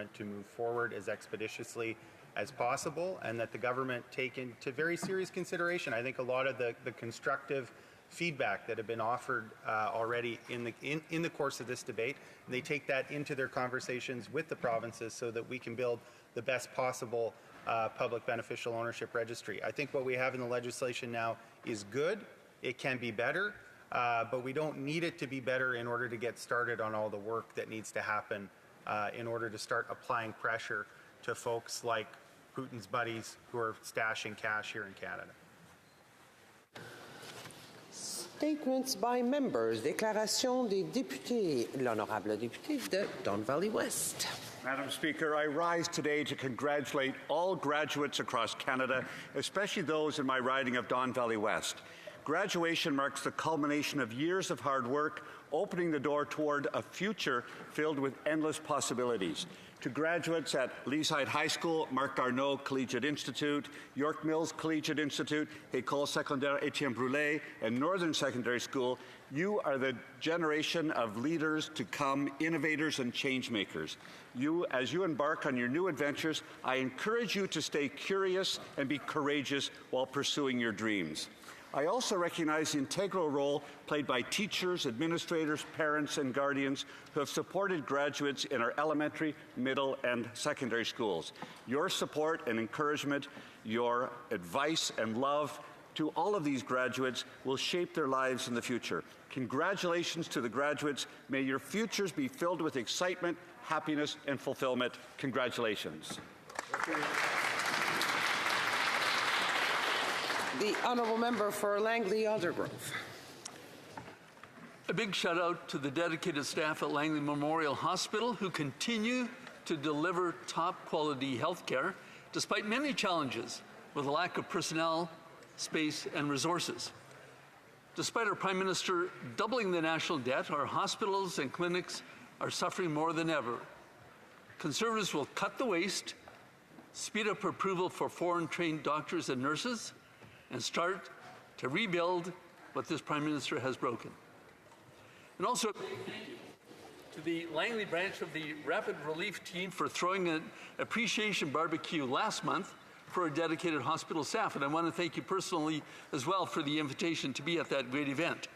government to move forward as expeditiously as possible, and that the government take into very serious consideration, I think, a lot of the constructive feedback that have been offered already in the course of this debate. And they take that into their conversations with the provinces so that we can build the best possible public beneficial ownership registry. I think what we have in the legislation now is good. It can be better, but we don't need it to be better in order to get started on all the work that needs to happen in order to start applying pressure to folks like Putin's buddies who are stashing cash here in Canada. Statements by members. Déclaration des députés. L'honorable député de Don Valley West. Madam Speaker, I rise today to congratulate all graduates across Canada, especially those in my riding of Don Valley West. Graduation marks the culmination of years of hard work, opening the door toward a future filled with endless possibilities. To graduates at Leaside High School, Marc Garneau Collegiate Institute, York Mills Collegiate Institute, École Secondaire Étienne Brûlé, and Northern Secondary School, you are the generation of leaders to come, innovators and change makers. As you embark on your new adventures, I encourage you to stay curious and be courageous while pursuing your dreams. I also recognize the integral role played by teachers, administrators, parents, and guardians who have supported graduates in our elementary, middle, and secondary schools. Your support and encouragement, your advice and love to all of these graduates will shape their lives in the future. Congratulations to the graduates. May your futures be filled with excitement, happiness, and fulfillment. Congratulations. The honourable member for Langley Aldergrove. A big shout out to the dedicated staff at Langley Memorial Hospital who continue to deliver top quality health care despite many challenges with a lack of personnel, space and resources. Despite our Prime Minister doubling the national debt, our hospitals and clinics are suffering more than ever. Conservatives will cut the waste, speed up approval for foreign trained doctors and nurses, and start to rebuild what this Prime Minister has broken. And also, thank you to the Langley branch of the Rapid Relief Team for throwing an appreciation barbecue last month for our dedicated hospital staff. And I want to thank you personally as well for the invitation to be at that great event.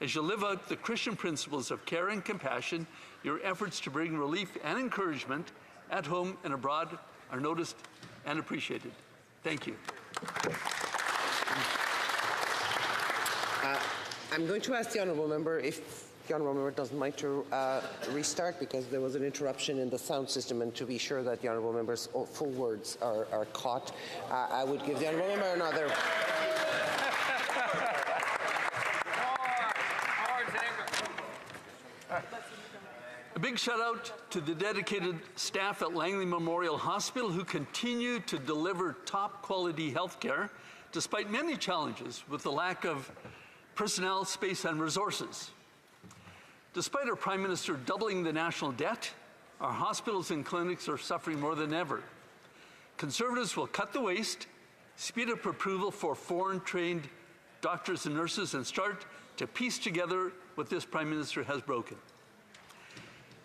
As you live out the Christian principles of care and compassion, your efforts to bring relief and encouragement at home and abroad are noticed and appreciated. Thank you. I'm going to ask the honourable member if the honourable member doesn't mind to restart because there was an interruption in the sound system, and to be sure that the honourable member's full words are caught, I would give the honourable member another. A big shout out to the dedicated staff at Langley Memorial Hospital who continue to deliver top quality health care despite many challenges with the lack of personnel, space and resources. Despite our Prime Minister doubling the national debt, our hospitals and clinics are suffering more than ever. Conservatives will cut the waste, speed up approval for foreign-trained doctors and nurses, and start to piece together what this Prime Minister has broken.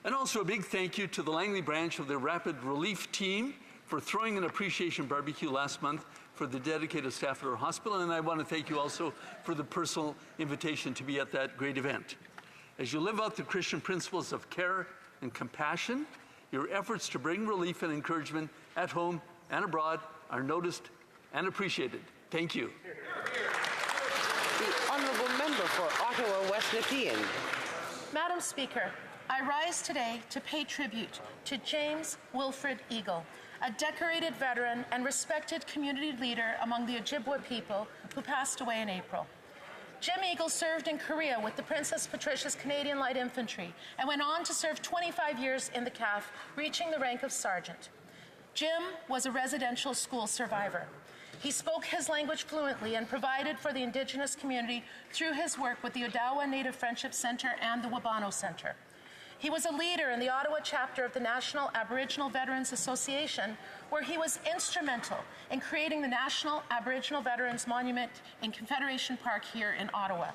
And also a big thank you to the Langley branch of the Rapid Relief Team for throwing an appreciation barbecue last month for the dedicated staff at our hospital, and I want to thank you also for the personal invitation to be at that great event. As you live out the Christian principles of care and compassion, your efforts to bring relief and encouragement at home and abroad are noticed and appreciated. Thank you. The honourable member for Ottawa West Nepean. Madam Speaker, I rise today to pay tribute to James Wilfred Eagle, a decorated veteran and respected community leader among the Ojibwa people who passed away in April. Jim Eagle served in Korea with the Princess Patricia's Canadian Light Infantry and went on to serve 25 years in the CAF, reaching the rank of sergeant. Jim was a residential school survivor. He spoke his language fluently and provided for the Indigenous community through his work with the Odawa Native Friendship Centre and the Wabano Centre. He was a leader in the Ottawa chapter of the National Aboriginal Veterans Association, where he was instrumental in creating the National Aboriginal Veterans Monument in Confederation Park here in Ottawa.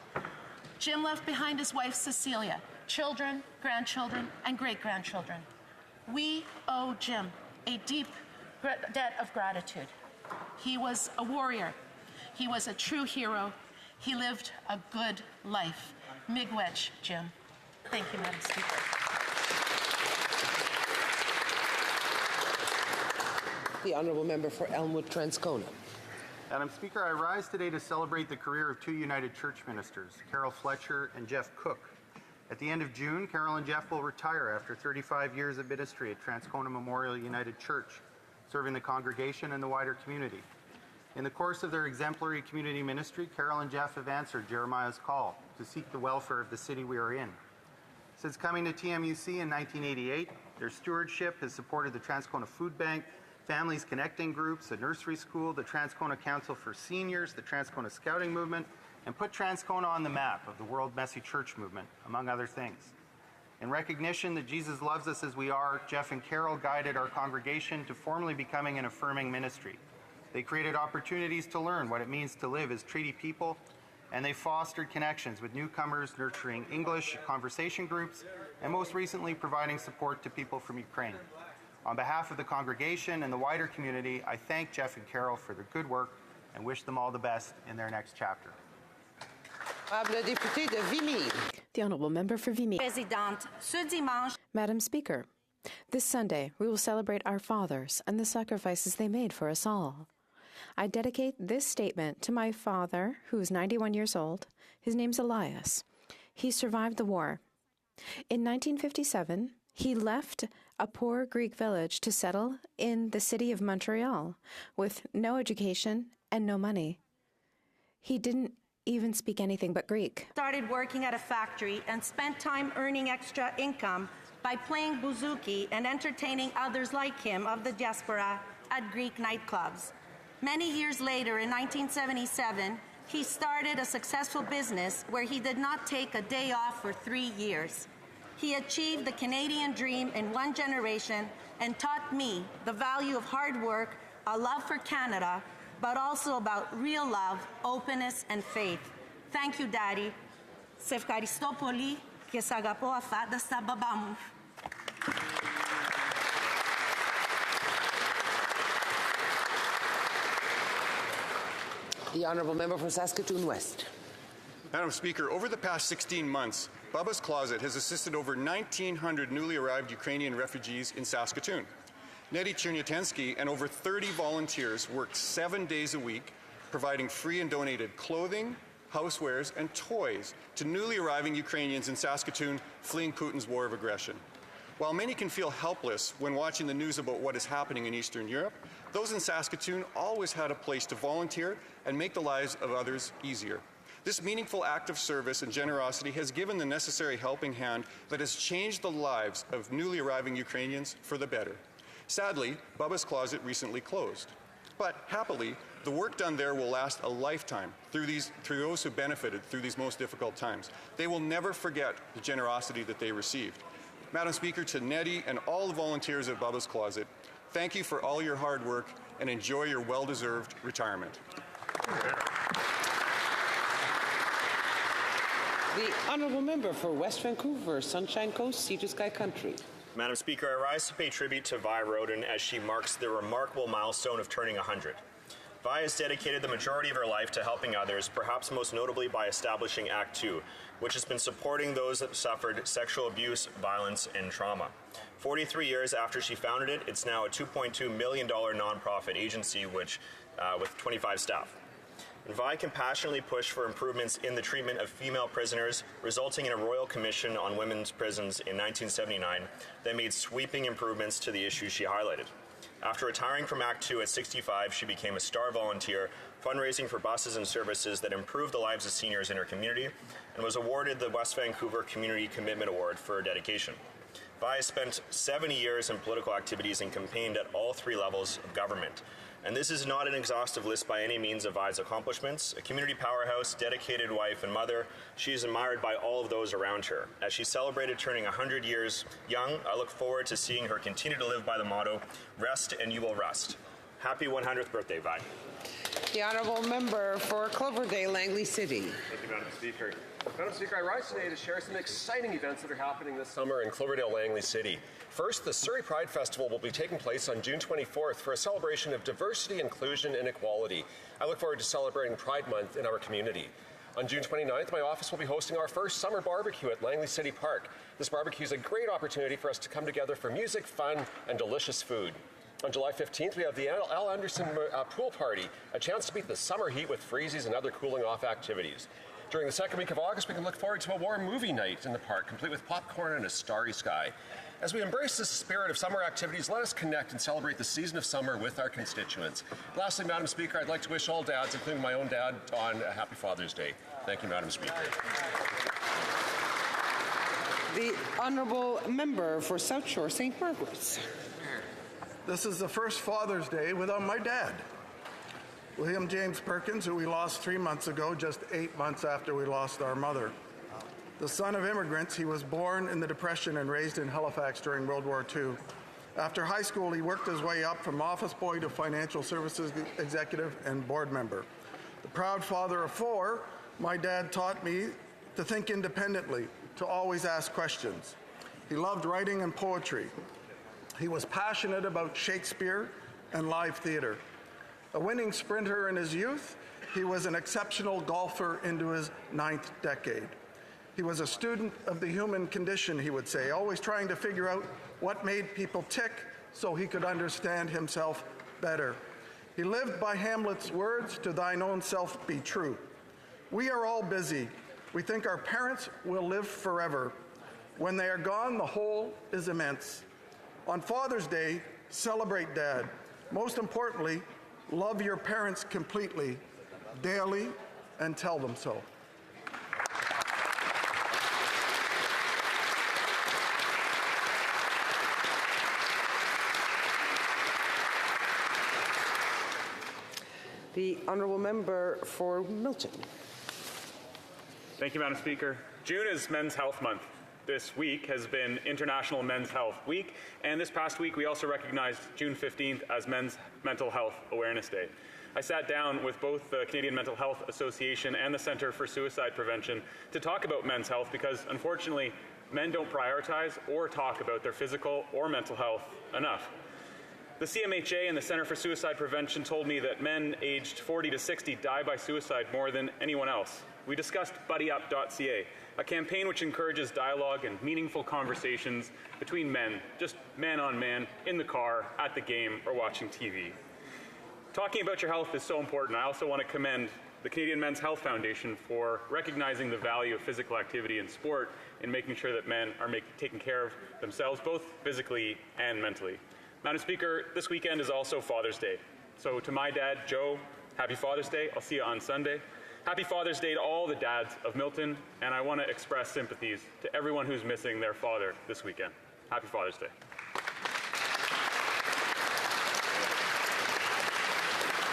Jim left behind his wife, Cecilia, children, grandchildren, and great-grandchildren. We owe Jim a deep debt of gratitude. He was a warrior. He was a true hero. He lived a good life. Miigwech, Jim. Thank you, Madam Speaker. The honourable member for Elmwood-Transcona. Madam Speaker, I rise today to celebrate the career of two United Church ministers, Carol Fletcher and Jeff Cook. At the end of June, Carol and Jeff will retire after 35 years of ministry at Transcona Memorial United Church, serving the congregation and the wider community. In the course of their exemplary community ministry, Carol and Jeff have answered Jeremiah's call to seek the welfare of the city we are in. Since coming to TMUC in 1988, their stewardship has supported the Transcona Food Bank, Families Connecting Groups, the nursery school, the Transcona Council for Seniors, the Transcona Scouting Movement, and put Transcona on the map of the World Messy Church Movement, among other things. In recognition that Jesus loves us as we are, Jeff and Carol guided our congregation to formally becoming an affirming ministry. They created opportunities to learn what it means to live as treaty people, and they fostered connections with newcomers, nurturing English conversation groups, and most recently providing support to people from Ukraine. On behalf of the congregation and the wider community, I thank Jeff and Carol for their good work and wish them all the best in their next chapter. The Honourable Member for Vimy. Madam Speaker, this Sunday we will celebrate our fathers and the sacrifices they made for us all. I dedicate this statement to my father, who is 91 years old. His name's Elias. He survived the war. In 1957, he left a poor Greek village to settle in the city of Montreal with no education and no money. He didn't even speak anything but Greek. Started working at a factory and spent time earning extra income by playing bouzouki and entertaining others like him of the diaspora at Greek nightclubs. Many years later, in 1977, he started a successful business where he did not take a day off for 3 years. He achieved the Canadian dream in one generation and taught me the value of hard work, a love for Canada, but also about real love, openness, and faith. Thank you, Daddy. Σε ευχαριστώ πολύ και σ' αγαπώ αφάνταστα, μπαμπά μου. The honourable member for Saskatoon West. Madam Speaker, over the past 16 months, Bubba's Closet has assisted over 1,900 newly arrived Ukrainian refugees in Saskatoon. Nettie Chernyatenski and over 30 volunteers worked 7 days a week, providing free and donated clothing, housewares, and toys to newly arriving Ukrainians in Saskatoon fleeing Putin's war of aggression. While many can feel helpless when watching the news about what is happening in Eastern Europe, those in Saskatoon always had a place to volunteer and make the lives of others easier. This meaningful act of service and generosity has given the necessary helping hand that has changed the lives of newly arriving Ukrainians for the better. Sadly, Bubba's Closet recently closed. But happily, the work done there will last a lifetime through those who benefited through these most difficult times. They will never forget the generosity that they received. Madam Speaker, to Nettie and all the volunteers at Bubba's Closet, thank you for all your hard work and enjoy your well-deserved retirement. The honourable member for West Vancouver, Sunshine Coast, Sea to Sky Country. Madam Speaker, I rise to pay tribute to Vi Roden as she marks the remarkable milestone of turning 100. Vi has dedicated the majority of her life to helping others, perhaps most notably by establishing Act 2, which has been supporting those that suffered sexual abuse, violence, and trauma. 43 years after she founded it, it's now a $2.2 million nonprofit agency with 25 staff. And Vi compassionately pushed for improvements in the treatment of female prisoners, resulting in a Royal Commission on Women's Prisons in 1979 that made sweeping improvements to the issues she highlighted. After retiring from Act 2 at 65, she became a star volunteer, fundraising for buses and services that improved the lives of seniors in her community, and was awarded the West Vancouver Community Commitment Award for her dedication. Vi spent 70 years in political activities and campaigned at all 3 levels of government. And this is not an exhaustive list by any means of Vi's accomplishments. A community powerhouse, dedicated wife and mother, she is admired by all of those around her. As she celebrated turning 100 years young, I look forward to seeing her continue to live by the motto, rest and you will rest. Happy 100th birthday, Vi. The honourable member for Cloverdale, Langley City. Thank you, Madam Speaker. Madam Speaker, I rise today to share some exciting events that are happening this summer in Cloverdale, Langley City. First, the Surrey Pride Festival will be taking place on June 24th for a celebration of diversity, inclusion, and equality. I look forward to celebrating Pride Month in our community. On June 29th, my office will be hosting our first summer barbecue at Langley City Park. This barbecue is a great opportunity for us to come together for music, fun, and delicious food. On July 15th, we have the Al Anderson Pool Party, a chance to beat the summer heat with freezies and other cooling off activities. During the second week of August, we can look forward to a warm movie night in the park, complete with popcorn and a starry sky. As we embrace the spirit of summer activities, let us connect and celebrate the season of summer with our constituents. Lastly, Madam Speaker, I'd like to wish all dads, including my own dad, on a happy Father's Day. Thank you, Madam Speaker. The honourable member for South Shore, St. Margaret's. This is the first Father's Day without my dad, William James Perkins, who we lost 3 months ago, just 8 months after we lost our mother. The son of immigrants, he was born in the Depression and raised in Halifax during World War II. After high school, he worked his way up from office boy to financial services executive and board member. The proud father of 4, my dad taught me to think independently, to always ask questions. He loved writing and poetry. He was passionate about Shakespeare and live theater. A winning sprinter in his youth, he was an exceptional golfer into his 9th decade. He was a student of the human condition, he would say, always trying to figure out what made people tick so he could understand himself better. He lived by Hamlet's words, "To thine own self be true." We are all busy. We think our parents will live forever. When they are gone, the hole is immense. On Father's Day, celebrate Dad. Most importantly, love your parents completely, daily, and tell them so. The honourable member for Milton. Thank you, Madam Speaker. June is Men's Health Month. This week has been International Men's Health Week, and this past week we also recognized June 15th as Men's Mental Health Awareness Day. I sat down with both the Canadian Mental Health Association and the Centre for Suicide Prevention to talk about men's health because, unfortunately, men don't prioritize or talk about their physical or mental health enough. The CMHA and the Centre for Suicide Prevention told me that men aged 40 to 60 die by suicide more than anyone else. We discussed BuddyUp.ca, a campaign which encourages dialogue and meaningful conversations between men, just man on man, in the car, at the game, or watching TV. Talking about your health is so important. I also want to commend the Canadian Men's Health Foundation for recognizing the value of physical activity in sport in making sure that men are taking care of themselves, both physically and mentally. Madam Speaker, this weekend is also Father's Day. So to my dad, Joe, happy Father's Day. I'll see you on Sunday. Happy Father's Day to all the dads of Milton, and I want to express sympathies to everyone who's missing their father this weekend. Happy Father's Day.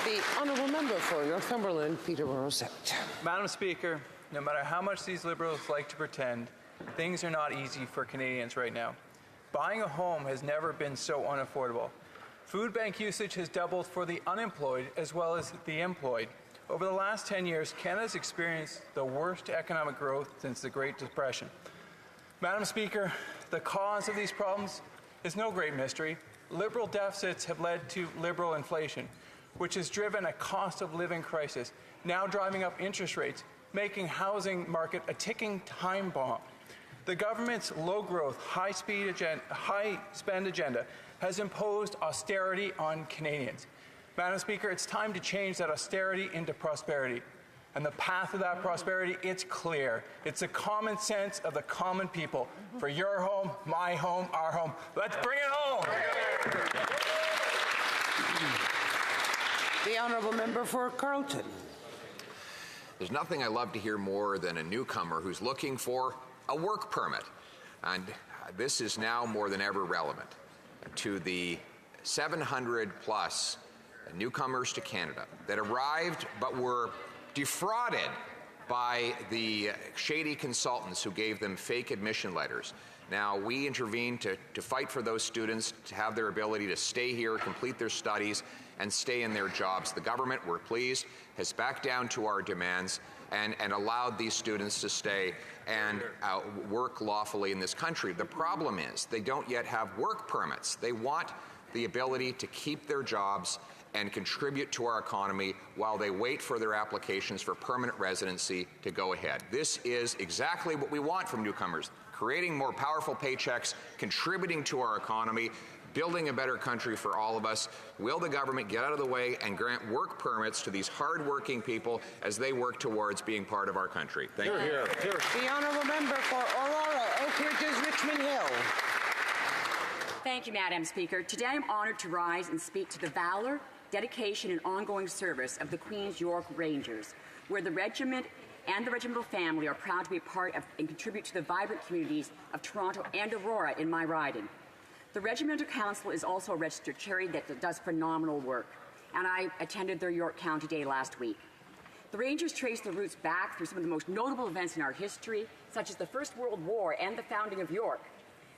The honourable member for Northumberland, Peterborough South. Madam Speaker, no matter how much these Liberals like to pretend, things are not easy for Canadians right now. Buying a home has never been so unaffordable. Food bank usage has doubled for the unemployed as well as the employed. Over the last 10 years, Canada's experienced the worst economic growth since the Great Depression. Madam Speaker, the cause of these problems is no great mystery. Liberal deficits have led to Liberal inflation, which has driven a cost of living crisis, now driving up interest rates, making housing market a ticking time bomb. The government's low-growth, high-spend agenda has imposed austerity on Canadians. Madam Speaker, it's time to change that austerity into prosperity. And the path of that prosperity, it's clear. It's the common sense of the common people. For your home, my home, our home. Let's bring it home! The honourable member for Carleton. There's nothing I love to hear more than a newcomer who's looking for a work permit. And this is now more than ever relevant to the 700 plus newcomers to Canada that arrived but were defrauded by the shady consultants who gave them fake admission letters. Now, we intervened to fight for those students to have their ability to stay here, complete their studies, and stay in their jobs. The government, we're pleased, has backed down to our demands and allowed these students to stay and work lawfully in this country. The problem is they don't yet have work permits. They want the ability to keep their jobs and contribute to our economy while they wait for their applications for permanent residency to go ahead. This is exactly what we want from newcomers, creating more powerful paychecks, contributing to our economy, building a better country for all of us. Will the government get out of the way and grant work permits to these hard-working people as they work towards being part of our country? Thank you. The honourable member for Aurora, Oak Ridges, Richmond Hill. Thank you, Madam Speaker. Today I'm honoured to rise and speak to the valour, dedication and ongoing service of the Queen's York Rangers, where the regiment and the regimental family are proud to be a part of and contribute to the vibrant communities of Toronto and Aurora in my riding. The Regimental Council is also a registered charity that does phenomenal work, and I attended their York County Day last week. The Rangers trace their roots back through some of the most notable events in our history, such as the First World War and the founding of York,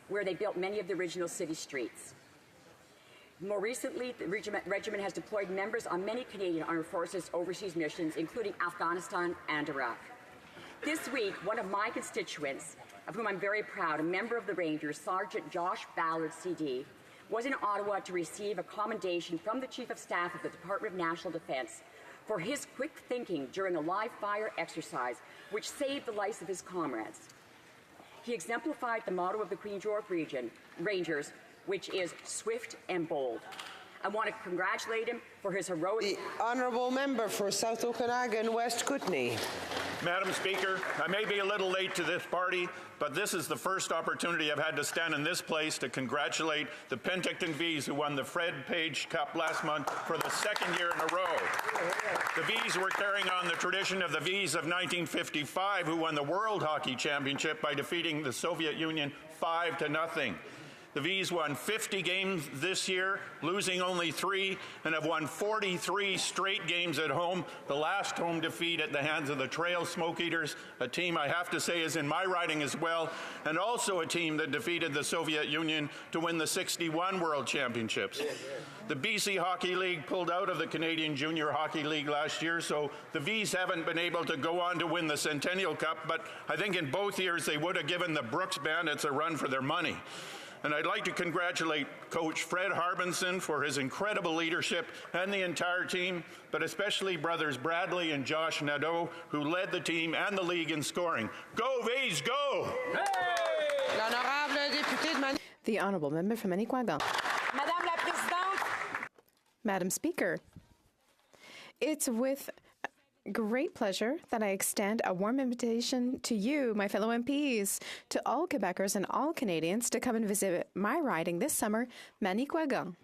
where they built many of the original city streets. More recently, the regiment has deployed members on many Canadian Armed Forces overseas missions, including Afghanistan and Iraq. This week, one of my constituents, of whom I'm very proud, a member of the Rangers, Sergeant Josh Ballard, CD, was in Ottawa to receive a commendation from the Chief of Staff of the Department of National Defence for his quick thinking during a live fire exercise which saved the lives of his comrades. He exemplified the motto of the Queen's York Rangers, which is swift and bold. I want to congratulate him for his heroic... The honourable member for South Okanagan, West Kootenay. Madam Speaker, I may be a little late to this party, but this is the first opportunity I've had to stand in this place to congratulate the Penticton Vees, who won the Fred Page Cup last month for the second year in a row. The Vees were carrying on the tradition of the Vees of 1955, who won the World Hockey Championship by defeating the Soviet Union 5-0. The Vees won 50 games this year, losing only 3, and have won 43 straight games at home, the last home defeat at the hands of the Trail Smoke Eaters, a team I have to say is in my riding as well, and also a team that defeated the Soviet Union to win the 61 World Championships. The BC Hockey League pulled out of the Canadian Junior Hockey League last year, so the Vees haven't been able to go on to win the Centennial Cup, but I think in both years they would have given the Brooks Bandits a run for their money. And I'd like to congratulate Coach Fred Harbinson for his incredible leadership and the entire team, but especially brothers Bradley and Josh Nadeau, who led the team and the league in scoring. Go Vees, go! The honourable member from Manicouagan. Madame la Présidente. Madam Speaker, it's with great pleasure that I extend a warm invitation to you, my fellow MPs, to all Quebecers and all Canadians to come and visit my riding this summer, Manicouagan.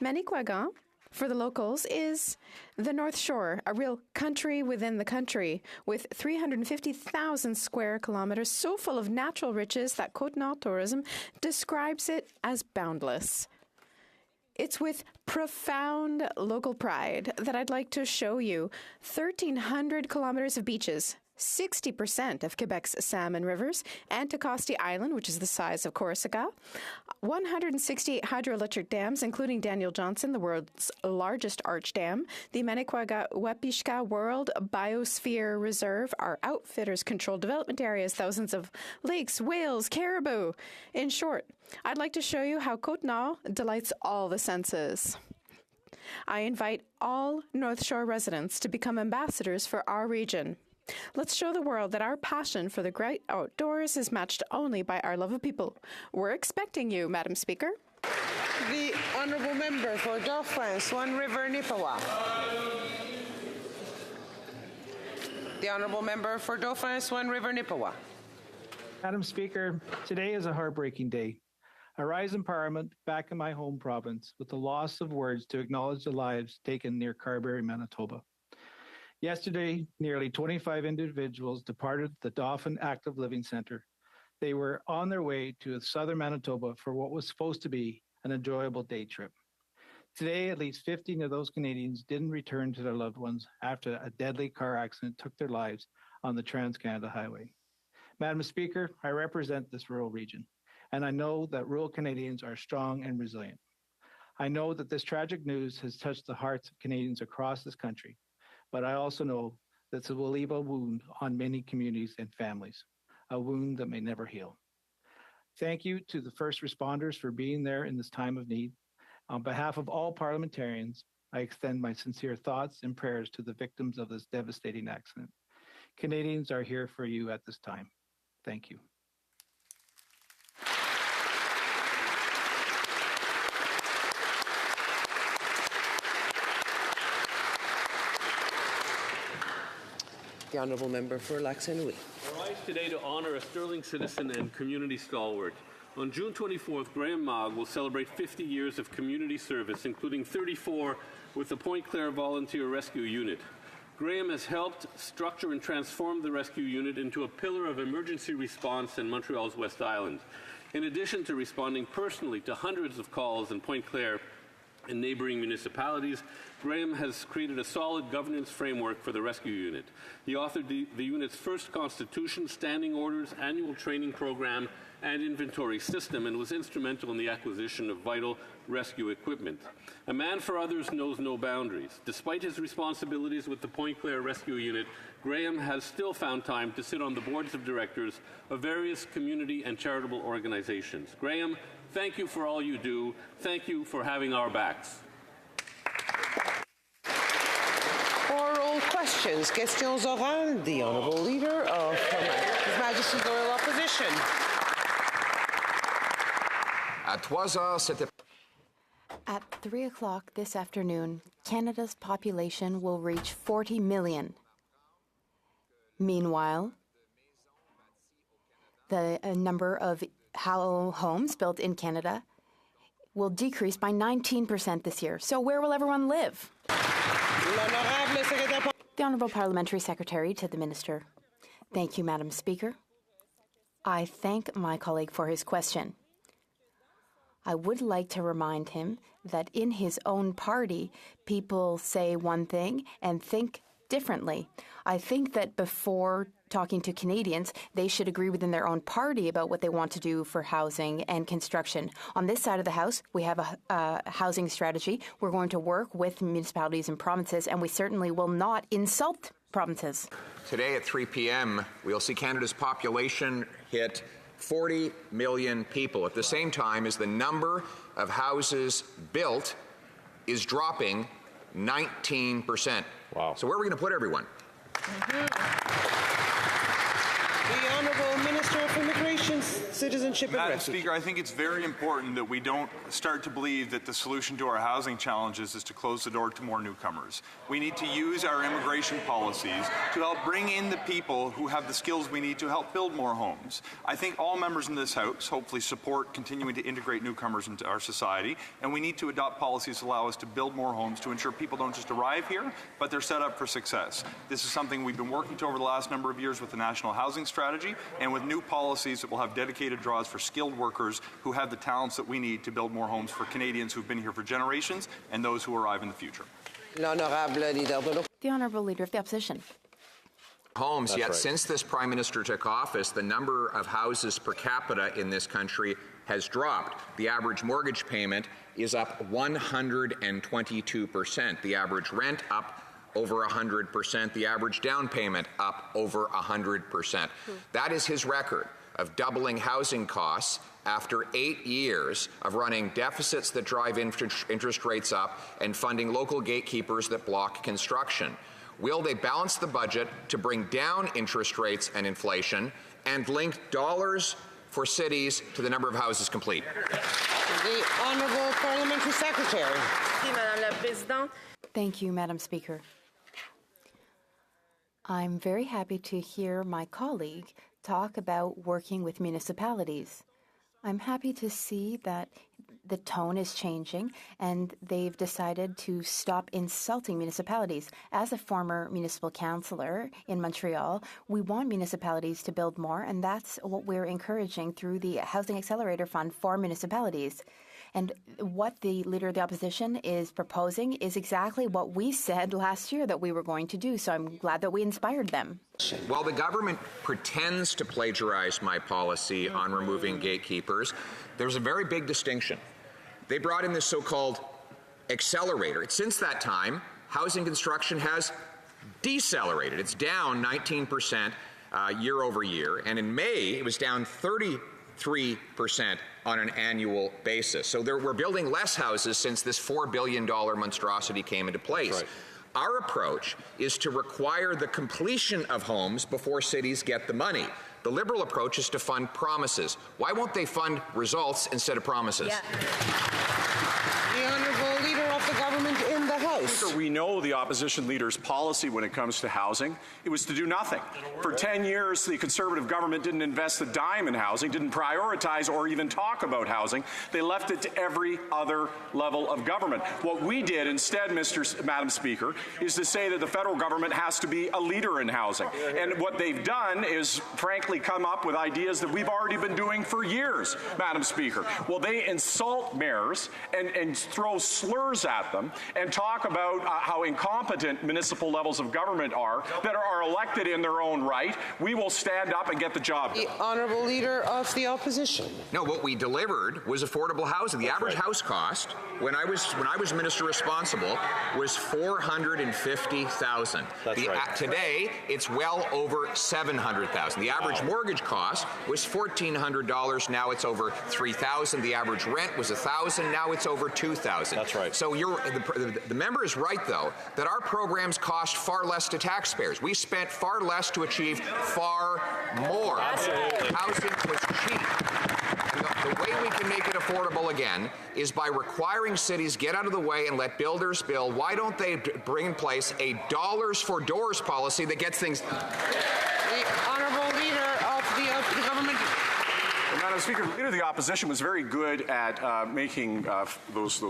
Manicouagan, for the locals, is the North Shore, a real country within the country, with 350,000 square kilometers, so full of natural riches that Côte-Nord tourism describes it as boundless. It's with profound local pride that I'd like to show you 1,300 kilometers of beaches, 60% of Quebec's salmon rivers, Anticosti Island, which is the size of Corsica, 168 hydroelectric dams, including Daniel Johnson, the world's largest arch dam, the Manicouagan-Wapishka World Biosphere Reserve, our outfitters' controlled development areas, thousands of lakes, whales, caribou. In short, I'd like to show you how Côte-Nord delights all the senses. I invite all North Shore residents to become ambassadors for our region. Let's show the world that our passion for the great outdoors is matched only by our love of people. We're expecting you, Madam Speaker. The honourable member for Dauphin, Swan River, Nipawin. The honourable member for Dauphin, Swan River, Nipawin. Madam Speaker, today is a heartbreaking day. I rise in Parliament back in my home province with the loss of words to acknowledge the lives taken near Carberry, Manitoba. Yesterday, nearly 25 individuals departed the Dauphin Active Living Centre. They were on their way to southern Manitoba for what was supposed to be an enjoyable day trip. Today, at least 15 of those Canadians didn't return to their loved ones after a deadly car accident took their lives on the Trans-Canada Highway. Madam Speaker, I represent this rural region, and I know that rural Canadians are strong and resilient. I know that this tragic news has touched the hearts of Canadians across this country, but I also know that it will leave a wound on many communities and families, a wound that may never heal. Thank you to the first responders for being there in this time of need. On behalf of all parliamentarians, I extend my sincere thoughts and prayers to the victims of this devastating accident. Canadians are here for you at this time. Thank you. The Honourable Member for Lac-Saint-Louis. I rise today to honor a sterling citizen and community stalwart. On June 24th, Graham Mogg will celebrate 50 years of community service, including 34 with the Point Claire Volunteer Rescue Unit. Graham has helped structure and transform the rescue unit into a pillar of emergency response in Montreal's West Island. In addition to responding personally to hundreds of calls in Point Claire and neighboring municipalities, Graham has created a solid governance framework for the rescue unit. He authored the unit's first constitution, standing orders, annual training program, and inventory system, and was instrumental in the acquisition of vital rescue equipment. A man for others knows no boundaries. Despite his responsibilities with the Point Claire Rescue Unit, Graham has still found time to sit on the boards of directors of various community and charitable organizations. Graham, thank you for all you do. Thank you for having our backs. Oral questions. Questions orales. The Honourable Leader of His Majesty's Loyal Opposition. At 3 o'clock this afternoon, Canada's population will reach 40 million. Meanwhile, the number of homes built in Canada will decrease by 19% this year. So where will everyone live? The Honourable Parliamentary Secretary to the Minister. Thank you, Madam Speaker. I thank my colleague for his question. I would like to remind him that in his own party, people say one thing and think differently. I think that before talking to Canadians, they should agree within their own party about what they want to do for housing and construction. On this side of the House, we have a housing strategy. We're going to work with municipalities and provinces, and we certainly will not insult provinces. Today at 3 p.m., we'll see Canada's population hit 40 million people at the same time as the number of houses built is dropping 19%. Wow. So where are we going to put everyone? The Honourable Minister of Immigration, Citizenship and Madam Refugee. Speaker, I think it's very important that we don't start to believe that the solution to our housing challenges is to close the door to more newcomers. We need to use our immigration policies to help bring in the people who have the skills we need to help build more homes. I think all members in this House hopefully support continuing to integrate newcomers into our society, and we need to adopt policies that allow us to build more homes to ensure people don't just arrive here, but they're set up for success. This is something we've been working to over the last number of years with the National Housing Strategy and with new policies that will have dedicated draws for skilled workers who have the talents that we need to build more homes for Canadians who've been here for generations and those who arrive in the future. The Honourable Leader of the Opposition. Homes, That's yet right. since this Prime Minister took office, the number of houses per capita in this country has dropped. The average mortgage payment is up 122%. The average rent up over 100%. The average down payment up over 100%. That is his record of doubling housing costs after 8 years of running deficits that drive interest rates up and funding local gatekeepers that block construction. Will they balance the budget to bring down interest rates and inflation and link dollars for cities to the number of houses complete? The Honourable Parliamentary Secretary. Thank you, Madam Speaker. I'm very happy to hear my colleague talk about working with municipalities. I'm happy to see that the tone is changing and they've decided to stop insulting municipalities. As a former municipal councillor in Montreal, we want municipalities to build more, and that's what we're encouraging through the Housing Accelerator Fund for municipalities. And what the Leader of the Opposition is proposing is exactly what we said last year that we were going to do. So I'm glad that we inspired them. While the government pretends to plagiarize my policy on removing gatekeepers, there's a very big distinction. They brought in this so-called accelerator. Since that time, housing construction has decelerated. It's down 19% year over year, and in May it was down 33% on an annual basis. So we're building less houses since this $4 billion monstrosity came into place. Right. Our approach is to require the completion of homes before cities get the money. The Liberal approach is to fund promises. Why won't they fund results instead of promises? Yeah. The Honourable Leader of the Government in the House. Speaker, we know the opposition leader's policy when it comes to housing. It was to do nothing. For 10 years, the Conservative government didn't invest a dime in housing, didn't prioritize or even talk about housing. They left it to every other level of government. What we did instead, Madam Speaker, is to say that the federal government has to be a leader in housing. And what they've done is, frankly, come up with ideas that we've already been doing for years, Madam Speaker. Well, they insult mayors and throw slurs at them and talk about how incompetent municipal levels of government are that are elected in their own right. We will stand up and get the job done. The Honourable Leader of the Opposition. No, what we delivered was affordable housing. The average house cost when I was minister responsible was $450,000. Today, it's well over $700,000. The average mortgage cost was $1,400. Now it's over $3,000. The average rent was $1,000. Now it's over $2,000. That's right. So the member is right, though, that our programs cost far less to taxpayers. We spent far less to achieve far more. Absolutely. Housing was cheap. And the way we can make it affordable again is by requiring cities get out of the way and let builders build. Why don't they bring in place a dollars for doors policy that gets things done? The Honourable Leader of the Government. Madam Speaker, the Leader of the Opposition was very good at making those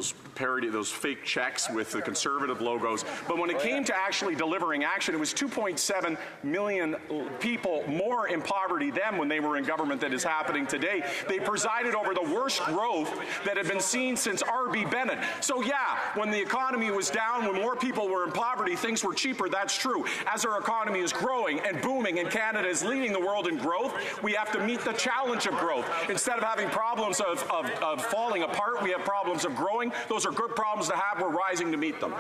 fake checks with the Conservative logos. But when it came to actually delivering action, it was 2.7 million people more in poverty then when they were in government than is happening today. They presided over the worst growth that had been seen since R.B. Bennett. So yeah, when the economy was down, when more people were in poverty, things were cheaper. That's true. As our economy is growing and booming and Canada is leading the world in growth, we have to meet the challenge of growth. Instead of having problems of falling apart, we have problems of growing. Those are good problems to have. We're rising to meet them.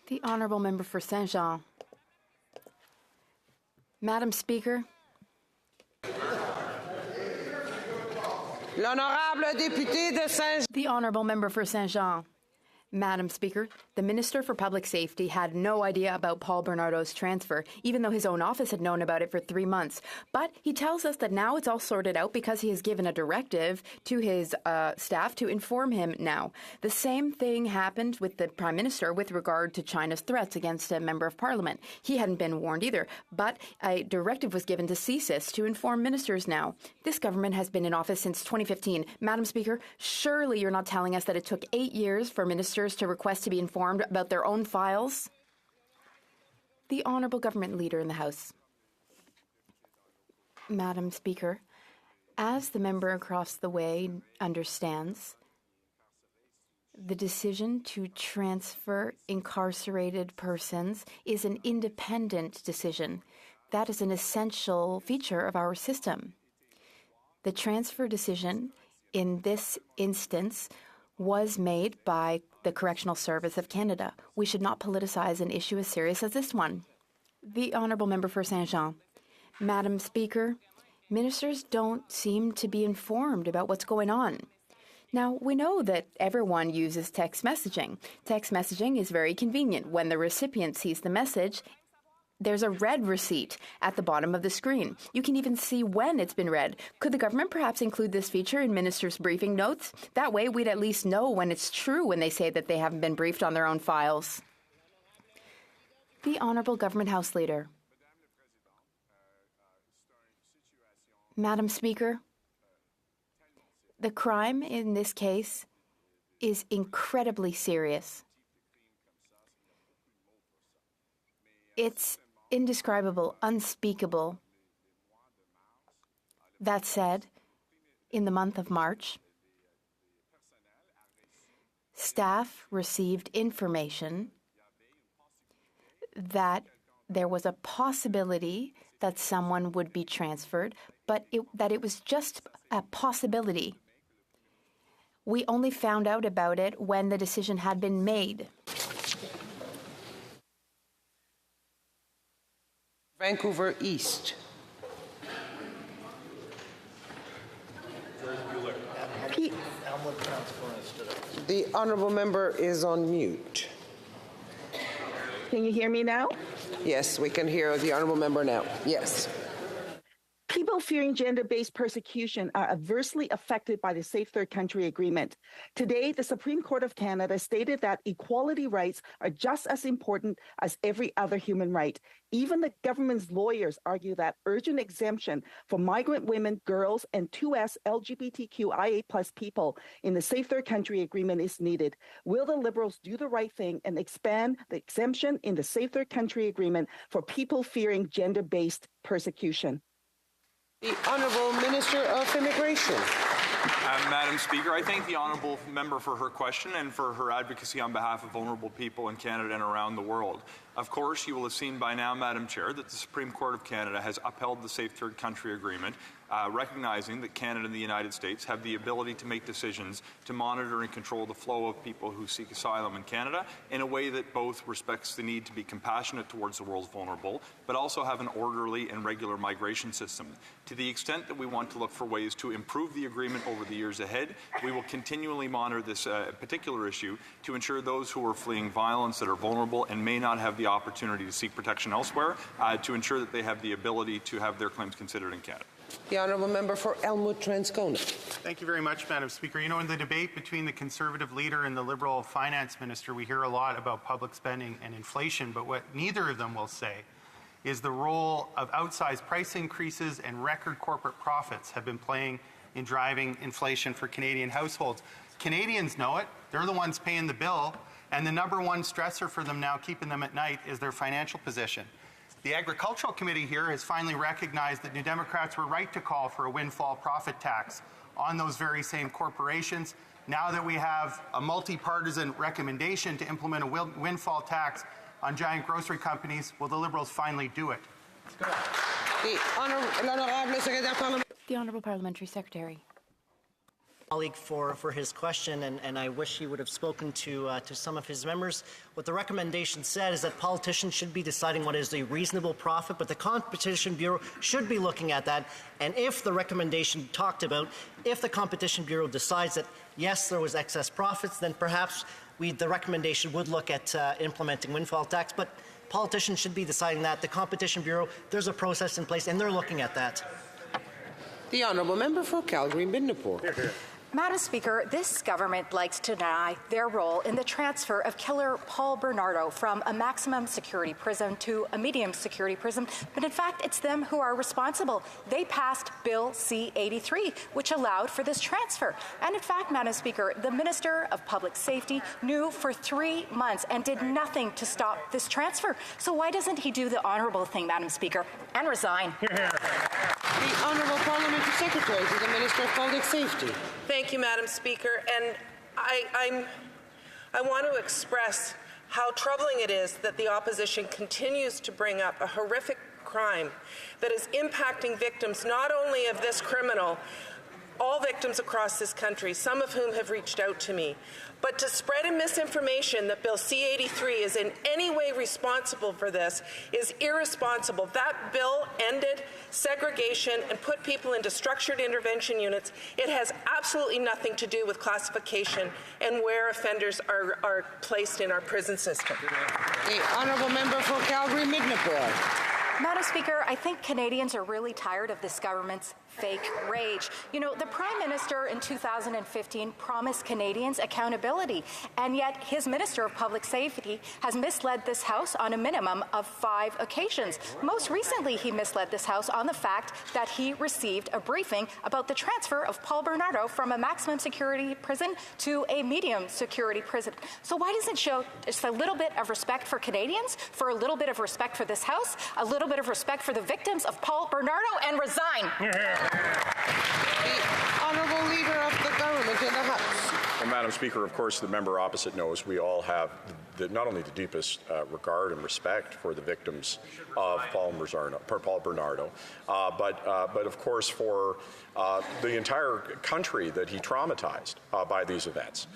The Honourable Member for Saint-Jean. Madam Speaker. L'honorable député de Saint-Jean. The Honourable Member for Saint-Jean. Madam Speaker, the Minister for Public Safety had no idea about Paul Bernardo's transfer, even though his own office had known about it for 3 months. But he tells us that now it's all sorted out because he has given a directive to his staff to inform him now. The same thing happened with the Prime Minister with regard to China's threats against a Member of Parliament. He hadn't been warned either, but a directive was given to CSIS to inform ministers now. This government has been in office since 2015. Madam Speaker, surely you're not telling us that it took 8 years for ministers to request to be informed about their own files? The Honourable Government Leader in the House. Madam Speaker, as the member across the way understands, the decision to transfer incarcerated persons is an independent decision. That is an essential feature of our system. The transfer decision in this instance was made by the Correctional Service of Canada. We should not politicize an issue as serious as this one. The Honourable Member for Saint-Jean. Madam Speaker, ministers don't seem to be informed about what's going on. Now, we know that everyone uses text messaging. Text messaging is very convenient. When the recipient sees the message, there's a read receipt at the bottom of the screen. You can even see when it's been read. Could the government perhaps include this feature in ministers' briefing notes? That way, we'd at least know when it's true when they say that they haven't been briefed on their own files. The Honourable Government House Leader. Madam Speaker, the crime in this case is incredibly serious. It's indescribable, unspeakable. That said, in the month of March, staff received information that there was a possibility that someone would be transferred, but that it was just a possibility. We only found out about it when the decision had been made. Vancouver East. The honourable member is on mute. Can you hear me now? Yes, we can hear the honourable member now. Yes. People fearing gender-based persecution are adversely affected by the Safe Third Country Agreement. Today, the Supreme Court of Canada stated that equality rights are just as important as every other human right. Even the government's lawyers argue that urgent exemption for migrant women, girls, and 2S LGBTQIA+ people in the Safe Third Country Agreement is needed. Will the Liberals do the right thing and expand the exemption in the Safe Third Country Agreement for people fearing gender-based persecution? The Honourable Minister of Immigration. Madam Speaker, I thank the honourable member for her question and for her advocacy on behalf of vulnerable people in Canada and around the world. Of course, you will have seen by now, Madam Chair, that the Supreme Court of Canada has upheld the Safe Third Country Agreement, recognizing that Canada and the United States have the ability to make decisions to monitor and control the flow of people who seek asylum in Canada in a way that both respects the need to be compassionate towards the world's vulnerable, but also have an orderly and regular migration system. To the extent that we want to look for ways to improve the agreement over the years ahead, we will continually monitor this particular issue to ensure those who are fleeing violence, that are vulnerable and may not have the opportunity to seek protection elsewhere, to ensure that they have the ability to have their claims considered in Canada. The honourable member for Elmwood-Transcona. Thank you very much, Madam Speaker. You know, in the debate between the Conservative leader and the Liberal finance minister, we hear a lot about public spending and inflation, but what neither of them will say is the role of outsized price increases and record corporate profits have been playing in driving inflation for Canadian households. Canadians know it. They're the ones paying the bill, and the number one stressor for them now, keeping them at night, is their financial position. The Agricultural Committee here has finally recognized that New Democrats were right to call for a windfall profit tax on those very same corporations. Now that we have a multi-partisan recommendation to implement a windfall tax on giant grocery companies, will the Liberals finally do it? The Honourable Parliamentary Secretary. Colleague for his question, and I wish he would have spoken to some of his members. What the recommendation said is that politicians should be deciding what is a reasonable profit, but the Competition Bureau should be looking at that. And if the recommendation talked about, if the Competition Bureau decides that yes, there was excess profits, then perhaps the recommendation would look at implementing windfall tax. But politicians should be deciding that. The Competition Bureau, there's a process in place, and they're looking at that. The honourable member for Calgary-Midnapore. Madam Speaker, this government likes to deny their role in the transfer of killer Paul Bernardo from a maximum security prison to a medium security prison, but in fact it's them who are responsible. They passed Bill C-83, which allowed for this transfer. And in fact, Madam Speaker, the Minister of Public Safety knew for 3 months and did nothing to stop this transfer. So why doesn't he do the honourable thing, Madam Speaker, and resign? The Honourable Parliamentary Secretary to the Minister of Public Safety. Thank you, Madam Speaker. And I want to express how troubling it is that the opposition continues to bring up a horrific crime that is impacting victims not only of this criminal, all victims across this country, some of whom have reached out to me. But to spread a misinformation that Bill C-83 is in any way responsible for this is irresponsible. That bill ended segregation and put people into structured intervention units. It has absolutely nothing to do with classification and where offenders are placed in our prison system. The honourable member for Calgary-Midnapore. Madam Speaker, I think Canadians are really tired of this government's fake rage. You know, the Prime Minister in 2015 promised Canadians accountability, and yet his Minister of Public Safety has misled this House on a minimum of 5 occasions. Most recently, he misled this House on the fact that he received a briefing about the transfer of Paul Bernardo from a maximum security prison to a medium security prison. So why doesn't it show just a little bit of respect for Canadians, for a little bit of respect for this House, a little bit of respect for the victims of Paul Bernardo, and resign? The Honourable Leader of the Government in the House. Well, Madam Speaker, of course, the member opposite knows we all have not only the deepest regard and respect for the victims of Paul Bernardo, but of course for the entire country that he traumatized by these events.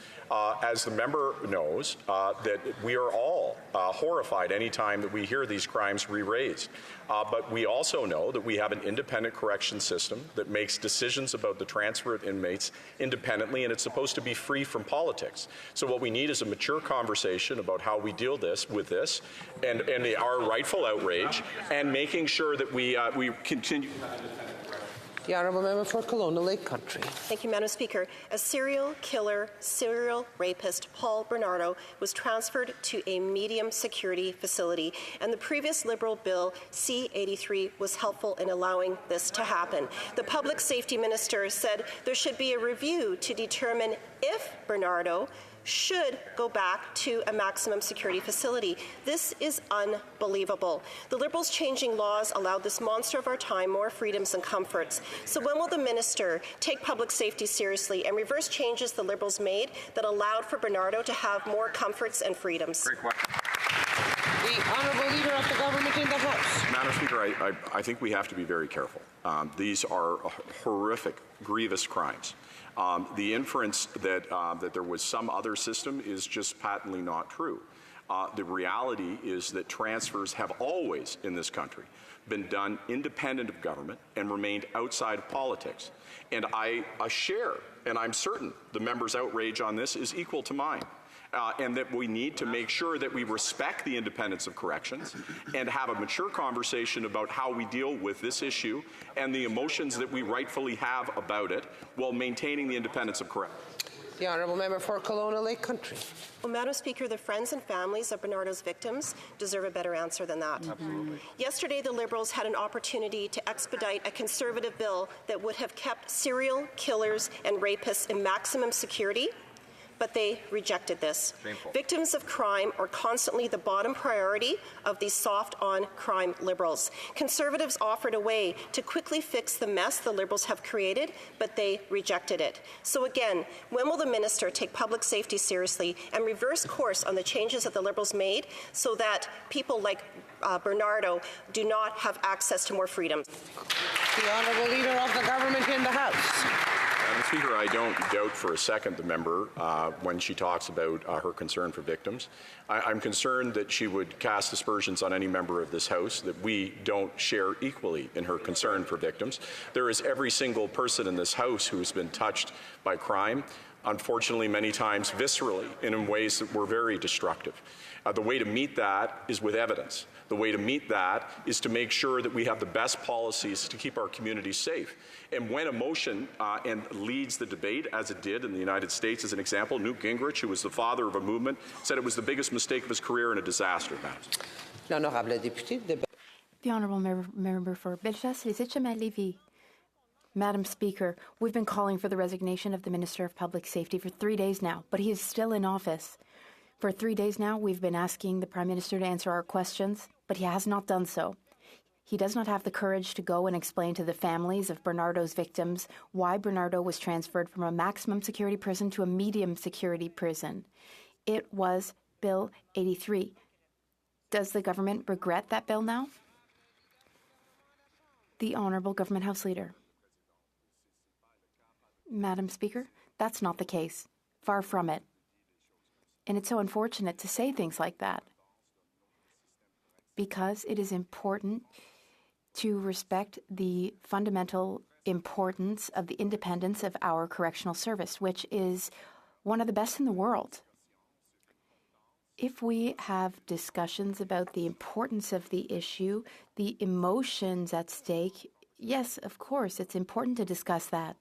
As the member knows, that we are all horrified anytime that we hear these crimes re-raised. But we also know that we have an independent correction system that makes decisions about the transfer of inmates independently, and it's supposed to be free from politics. So what we need is a mature conversation about how we deal with this and our rightful outrage, and making sure that we continue. The Honourable Member for Kelowna Lake Country. Thank you, Madam Speaker. A serial killer, serial rapist, Paul Bernardo, was transferred to a medium security facility, and the previous Liberal Bill C-83 was helpful in allowing this to happen. The Public Safety Minister said there should be a review to determine if Bernardo should go back to a maximum security facility. This is unbelievable. The Liberals changing laws allowed this monster of our time more freedoms and comforts. So when will the minister take public safety seriously and reverse changes the Liberals made that allowed for Bernardo to have more comforts and freedoms? Great question. The Honourable Leader of the Government in the House. Madam Speaker, I think we have to be very careful. These are horrific, grievous crimes. The inference that there was some other system is just patently not true. The reality is that transfers have always in this country been done independent of government and remained outside of politics. And I share, and I'm certain the member's outrage on this is equal to mine. And that we need to make sure that we respect the independence of corrections and have a mature conversation about how we deal with this issue and the emotions that we rightfully have about it while maintaining the independence of corrections. The Honourable Member for Kelowna Lake Country. Well, Madam Speaker, the friends and families of Bernardo's victims deserve a better answer than that. Absolutely. Yesterday, the Liberals had an opportunity to expedite a Conservative bill that would have kept serial killers and rapists in maximum security, but they rejected this. Shameful. Victims of crime are constantly the bottom priority of these soft-on-crime Liberals. Conservatives offered a way to quickly fix the mess the Liberals have created, but they rejected it. So again, when will the minister take public safety seriously and reverse course on the changes that the Liberals made so that people like Bernardo do not have access to more freedom? The Honourable Leader of the Government in the House. Madam Speaker, I don't doubt for a second the member when she talks about her concern for victims. I'm concerned that she would cast aspersions on any member of this House that we don't share equally in her concern for victims. There is every single person in this House who has been touched by crime, unfortunately many times viscerally and in ways that were very destructive. The way to meet that is with evidence. The way to meet that is to make sure that we have the best policies to keep our communities safe. And when emotion leads the debate, as it did in the United States, as an example, Newt Gingrich, who was the father of a movement, said it was the biggest mistake of his career and a disaster. The Honourable Member for Bellechasse-les-Etchemins-Lévis. Madam Speaker, we've been calling for the resignation of the Minister of Public Safety for 3 days now, but he is still in office. For 3 days now, we've been asking the Prime Minister to answer our questions, but he has not done so. He does not have the courage to go and explain to the families of Bernardo's victims why Bernardo was transferred from a maximum security prison to a medium security prison. It was Bill 83. Does the government regret that bill now? The Honourable Government House Leader. Madam Speaker, that's not the case. Far from it. And it's so unfortunate to say things like that, because it is important to respect the fundamental importance of the independence of our correctional service, which is one of the best in the world. If we have discussions about the importance of the issue, the emotions at stake, yes, of course, it's important to discuss that.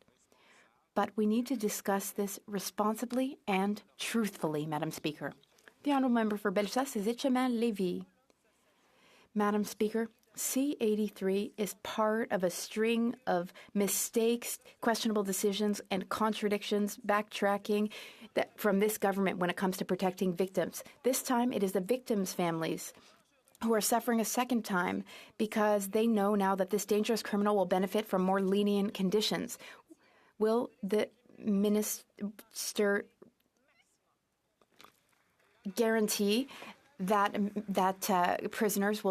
But we need to discuss this responsibly and truthfully, Madam Speaker. The Honourable Member for Bellechasse-les-Etchemins-Lévis. Madam Speaker, C-83 is part of a string of mistakes, questionable decisions, and contradictions, backtracking from this government when it comes to protecting victims. This time, it is the victims' families who are suffering a second time because they know now that this dangerous criminal will benefit from more lenient conditions. Will the minister guarantee that prisoners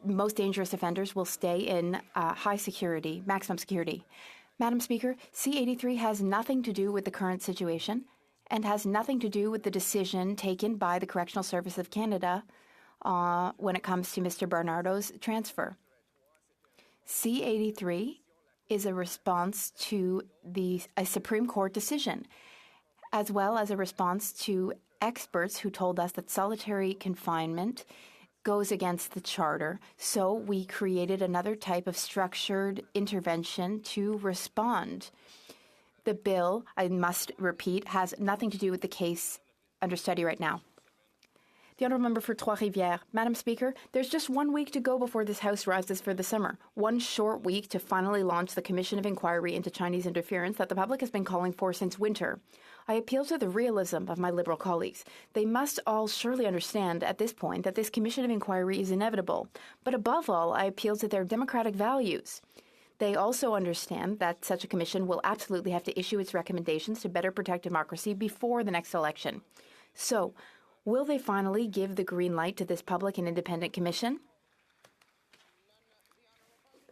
most dangerous offenders will stay in high security, maximum security. Madam Speaker, C-83 has nothing to do with the current situation and has nothing to do with the decision taken by the Correctional Service of Canada when it comes to Mr. Bernardo's transfer. C-83 is a response to a Supreme Court decision, as well as a response to experts who told us that solitary confinement goes against the Charter. So we created another type of structured intervention to respond. The bill, I must repeat, has nothing to do with the case under study right now. The Honourable Member for Trois-Rivières. Madam Speaker, there's just 1 week to go before this House rises for the summer. One short week to finally launch the Commission of Inquiry into Chinese interference that the public has been calling for since winter. I appeal to the realism of my Liberal colleagues. They must all surely understand at this point that this Commission of Inquiry is inevitable. But above all, I appeal to their democratic values. They also understand that such a commission will absolutely have to issue its recommendations to better protect democracy before the next election. So, will they finally give the green light to this public and independent commission?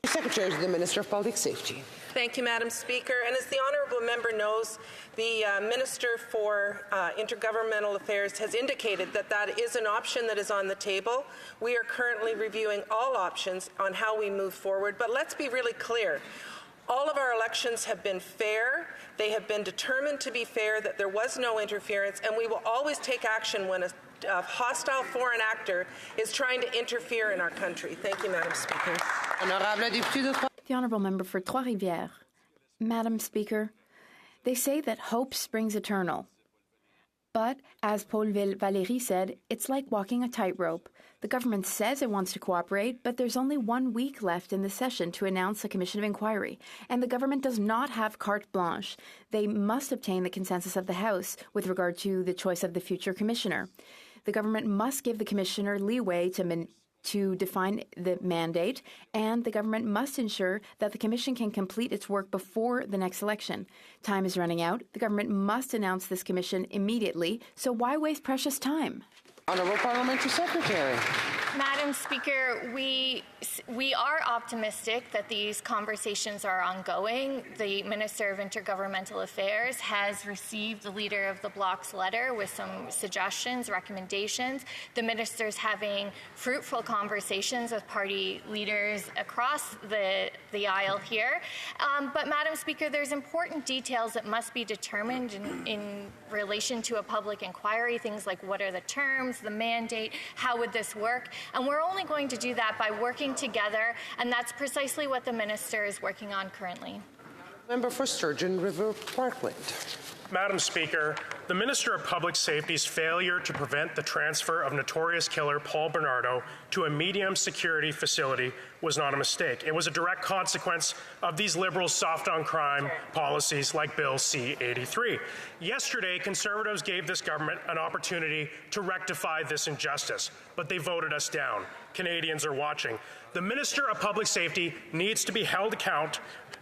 Secretary to the Minister of Public Safety. Thank you, Madam Speaker. And as the honourable member knows, the Minister for Intergovernmental Affairs has indicated that that is an option that is on the table. We are currently reviewing all options on how we move forward. But let's be really clear. All of our elections have been fair. They have been determined to be fair, that there was no interference, and we will always take action when a hostile foreign actor is trying to interfere in our country. Thank you, Madam Speaker. The Honourable Member for Trois-Rivières. Madam Speaker, they say that hope springs eternal. But, as Paul Valéry said, it's like walking a tightrope. The government says it wants to cooperate, but there's only 1 week left in the session to announce a commission of inquiry, and the government does not have carte blanche. They must obtain the consensus of the House with regard to the choice of the future commissioner. The government must give the commissioner leeway to define the mandate, and the government must ensure that the Commission can complete its work before the next election. Time is running out. The government must announce this Commission immediately, so why waste precious time? Honourable Parliamentary Secretary. Madam Speaker, we are optimistic that these conversations are ongoing. The Minister of Intergovernmental Affairs has received the Leader of the Bloc's letter with some suggestions, recommendations. The Minister is having fruitful conversations with party leaders across the aisle here. But, Madam Speaker, there's important details that must be determined in relation to a public inquiry, things like what are the terms, the mandate, how would this work? And we're only going to do that by working together, and that's precisely what the Minister is working on currently. Member for Sturgeon River Parkland. Madam Speaker, the Minister of Public Safety's failure to prevent the transfer of notorious killer Paul Bernardo to a medium security facility was not a mistake. It was a direct consequence of these Liberals' soft on crime policies like Bill C-83. Yesterday, Conservatives gave this government an opportunity to rectify this injustice, but they voted us down. Canadians are watching. The Minister of Public Safety needs to be held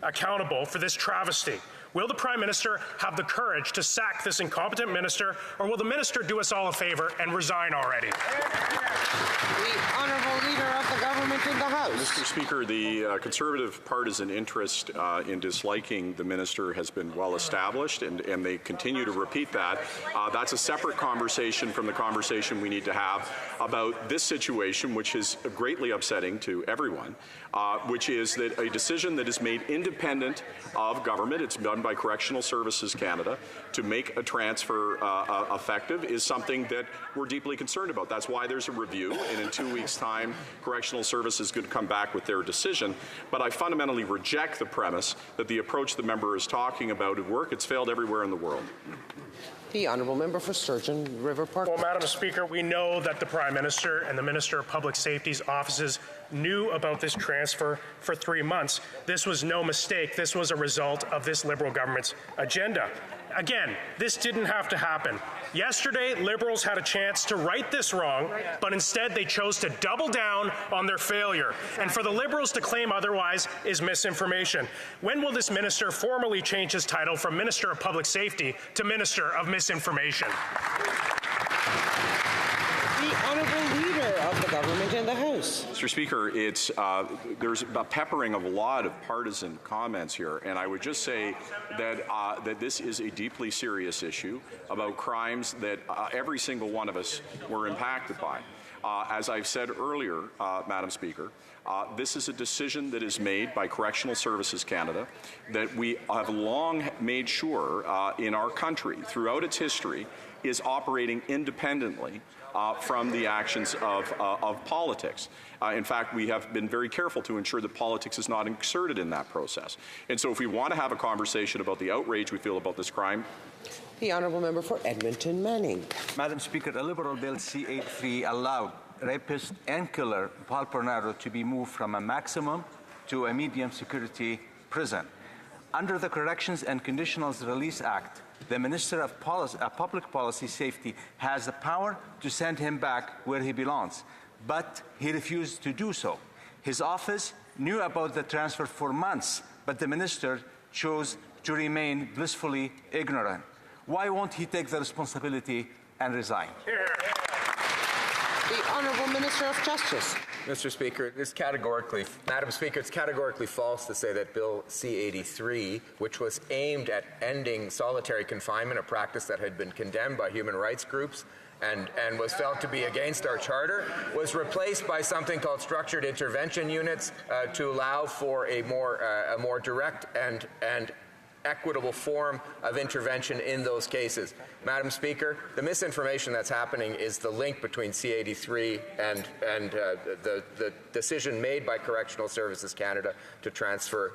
accountable for this travesty. Will the Prime Minister have the courage to sack this incompetent minister, or will the minister do us all a favor and resign already? The Honourable Leader of the Government in the House. Mr. Speaker, the Conservative partisan interest in disliking the minister has been well established, and they continue to repeat that. That's a separate conversation from the conversation we need to have about this situation, which is greatly upsetting to everyone, which is that a decision that is made independent of government, it's done by Correctional Services Canada, to make a transfer effective is something that we're deeply concerned about. That's why there's a review, and in 2 weeks' time, Correctional Services is going to come back with their decision. But I fundamentally reject the premise that the approach the member is talking about would work. It's failed everywhere in the world. The Honourable Member for Sturgeon River Park. Well, Madam Speaker, we know that the Prime Minister and the Minister of Public Safety's offices knew about this transfer for 3 months. This was no mistake. This was a result of this Liberal government's agenda. Again, this didn't have to happen. Yesterday, Liberals had a chance to right this wrong, but instead they chose to double down on their failure. And for the Liberals to claim otherwise is misinformation. When will this minister formally change his title from Minister of Public Safety to Minister of Misinformation? The Honourable Leader of the Government in the House. Mr. Speaker, there's a peppering of a lot of partisan comments here, and I would just say that that this is a deeply serious issue about crimes that every single one of us were impacted by. As I've said earlier, Madam Speaker, this is a decision that is made by Correctional Services Canada that we have long made sure in our country throughout its history is operating independently from the actions of politics. In fact, we have been very careful to ensure that politics is not inserted in that process. And so if we want to have a conversation about the outrage we feel about this crime. The Honourable Member for Edmonton Manning. Madam Speaker, a Liberal Bill C-83 allowed rapist and killer Paul Bernardo to be moved from a maximum to a medium security prison. Under the Corrections and Conditional Release Act, the Minister of Public Policy Safety has the power to send him back where he belongs, but he refused to do so. His office knew about the transfer for months, but the Minister chose to remain blissfully ignorant. Why won't he take the responsibility and resign? The Honourable Minister of Justice. Mr. Speaker, Madam Speaker, it's categorically false to say that Bill C-83, which was aimed at ending solitary confinement, a practice that had been condemned by human rights groups and was felt to be against our charter, was replaced by something called structured intervention units to allow for a more direct and equitable form of intervention in those cases. Madam Speaker, the misinformation that's happening is the link between C-83 and the decision made by Correctional Services Canada to transfer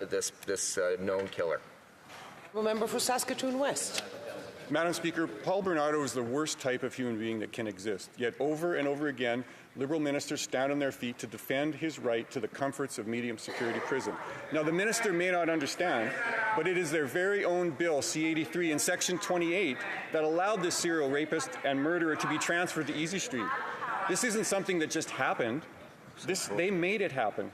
this known killer. Member for Saskatoon West. Madam Speaker, Paul Bernardo is the worst type of human being that can exist. Yet over and over again, Liberal ministers stand on their feet to defend his right to the comforts of medium security prison. Now, the minister may not understand, but it is their very own bill, C-83, in Section 28, that allowed this serial rapist and murderer to be transferred to Easy Street. This isn't something that just happened. They made it happen.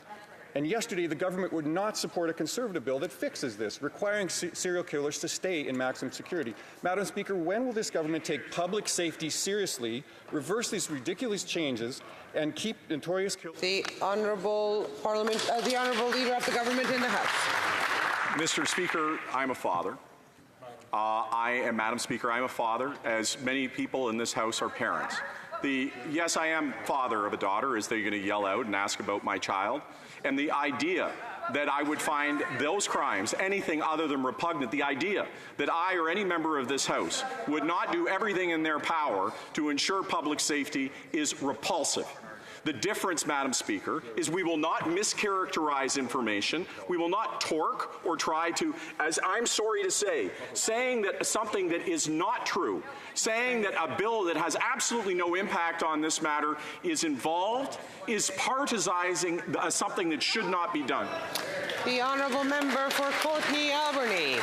And yesterday, the government would not support a Conservative bill that fixes this, requiring serial killers to stay in maximum security. Madam Speaker, when will this government take public safety seriously, reverse these ridiculous changes, and keep notorious killers? The Honourable Leader of the Government in the House. Mr. Speaker, I'm a father. Madam Speaker, I'm a father, as many people in this House are parents. Yes, I am father of a daughter, as they're going to yell out and ask about my child. And the idea that I would find those crimes anything other than repugnant, the idea that I or any member of this House would not do everything in their power to ensure public safety is repulsive. The difference, Madam Speaker, is we will not mischaracterize information. We will not torque or try to, as I'm sorry to say, saying that something that is not true, saying that a bill that has absolutely no impact on this matter is involved, is partisizing something that should not be done. The Honourable Member for Courtenay Albany.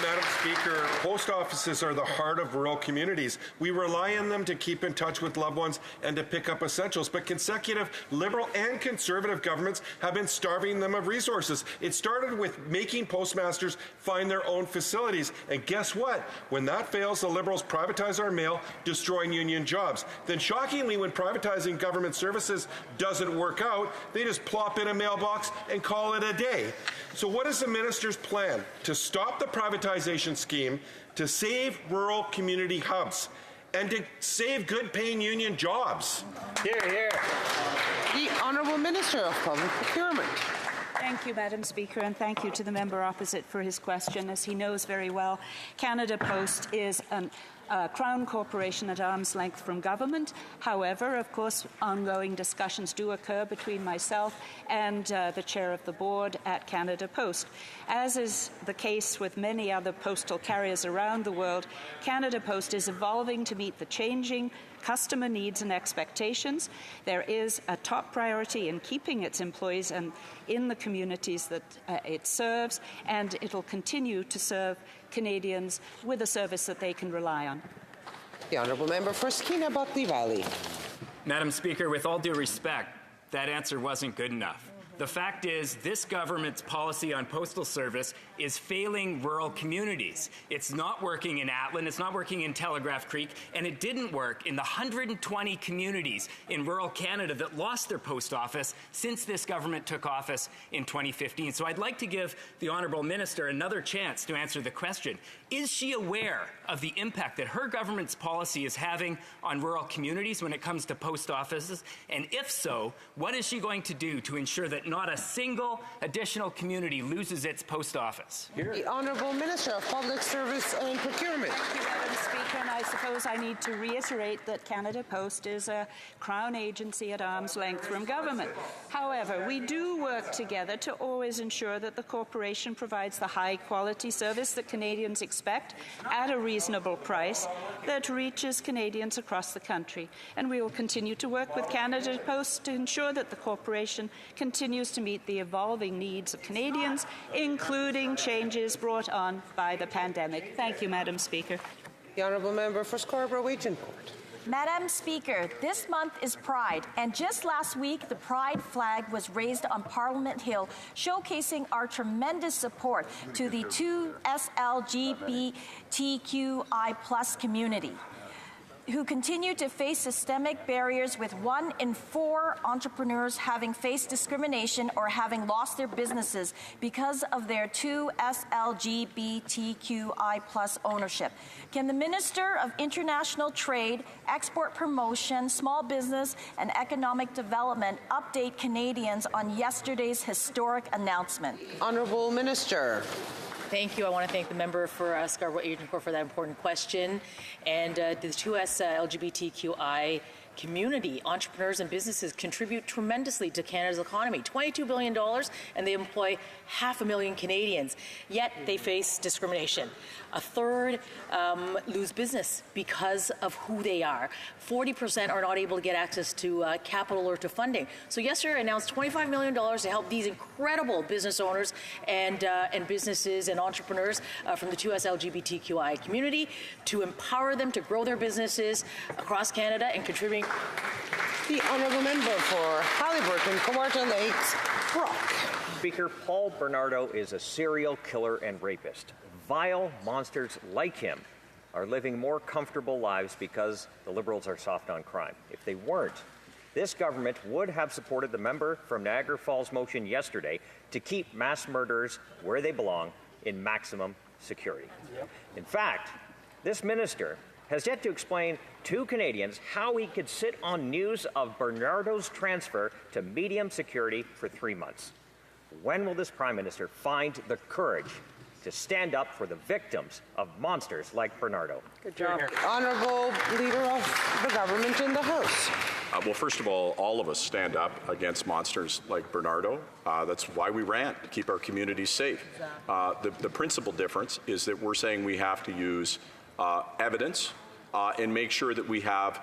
Madam Speaker, post offices are the heart of rural communities. We rely on them to keep in touch with loved ones and to pick up essentials, but consecutive Liberal and Conservative governments have been starving them of resources. It started with making postmasters find their own facilities, and guess what? When that fails, the Liberals privatize our mail, destroying union jobs. Then shockingly, when privatizing government services doesn't work out, they just plop in a mailbox and call it a day. So what is the minister's plan to stop the privatization scheme, to save rural community hubs, and to save good-paying union jobs? Hear, hear. The Honourable Minister of Public Procurement. Thank you, Madam Speaker, and thank you to the member opposite for his question. As he knows very well, Canada Post is a Crown corporation at arm's length from government. However, of course, ongoing discussions do occur between myself and the chair of the board at Canada Post. As is the case with many other postal carriers around the world, Canada Post is evolving to meet the changing customer needs and expectations. There is a top priority in keeping its employees and in the communities that it serves, and it'll continue to serve Canadians with a service that they can rely on. The Honourable Member for Skeena-Buckley Valley. Madam Speaker, with all due respect, that answer wasn't good enough. The fact is, this government's policy on postal service is failing rural communities. It's not working in Atlan, it's not working in Telegraph Creek, and it didn't work in the 120 communities in rural Canada that lost their post office since this government took office in 2015. So I'd like to give the Honourable Minister another chance to answer the question. Is she aware of the impact that her government's policy is having on rural communities when it comes to post offices? And if so, what is she going to do to ensure that not a single additional community loses its post office? The Honourable Minister of Public Service and Procurement. Thank you, Madam Speaker. And I suppose I need to reiterate that Canada Post is a Crown agency at arm's length from government. However, we do work together to always ensure that the corporation provides the high-quality service that Canadians expect at a reasonable price that reaches Canadians across the country. And we will continue to work with Canada Post to ensure that the corporation continues to meet the evolving needs of Canadians, including changes brought on by the pandemic. Thank you, Madam Speaker. The Honourable Member for Scarborough-Agincourt. Madam Speaker, this month is Pride, and just last week the Pride flag was raised on Parliament Hill, showcasing our tremendous support to the 2SLGBTQI+ community, who continue to face systemic barriers, with 1 in 4 entrepreneurs having faced discrimination or having lost their businesses because of their 2SLGBTQI+ ownership. Can the Minister of International Trade, Export Promotion, Small Business and Economic Development update Canadians on yesterday's historic announcement? Honourable Minister. Thank you. I want to thank the member for Scarborough-Agincourt for that important question. And the 2S LGBTQI community, entrepreneurs and businesses contribute tremendously to Canada's economy, $22 billion, and they employ 500,000 Canadians. Yet they face discrimination. A third lose business because of who they are. 40% are not able to get access to capital or to funding. So yesterday I announced $25 million to help these incredible business owners and businesses and entrepreneurs from the 2S LGBTQI community to empower them to grow their businesses across Canada and contributing. The Honourable Member for Haliburton, Kawartha Lakes, Brock. Speaker, Paul Bernardo is a serial killer and rapist. Vile monsters like him are living more comfortable lives because the Liberals are soft on crime. If they weren't, this government would have supported the member from Niagara Falls motion yesterday to keep mass murderers where they belong, in maximum security. In fact, this minister has yet to explain to Canadians how he could sit on news of Bernardo's transfer to medium security for 3 months. When will this Prime Minister find the courage to stand up for the victims of monsters like Bernardo? Good job. Honourable Leader of the Government in the House. Well, first of all of us stand up against monsters like Bernardo. That's why we ran, to keep our communities safe. The principal difference is that we're saying we have to use evidence and make sure that we have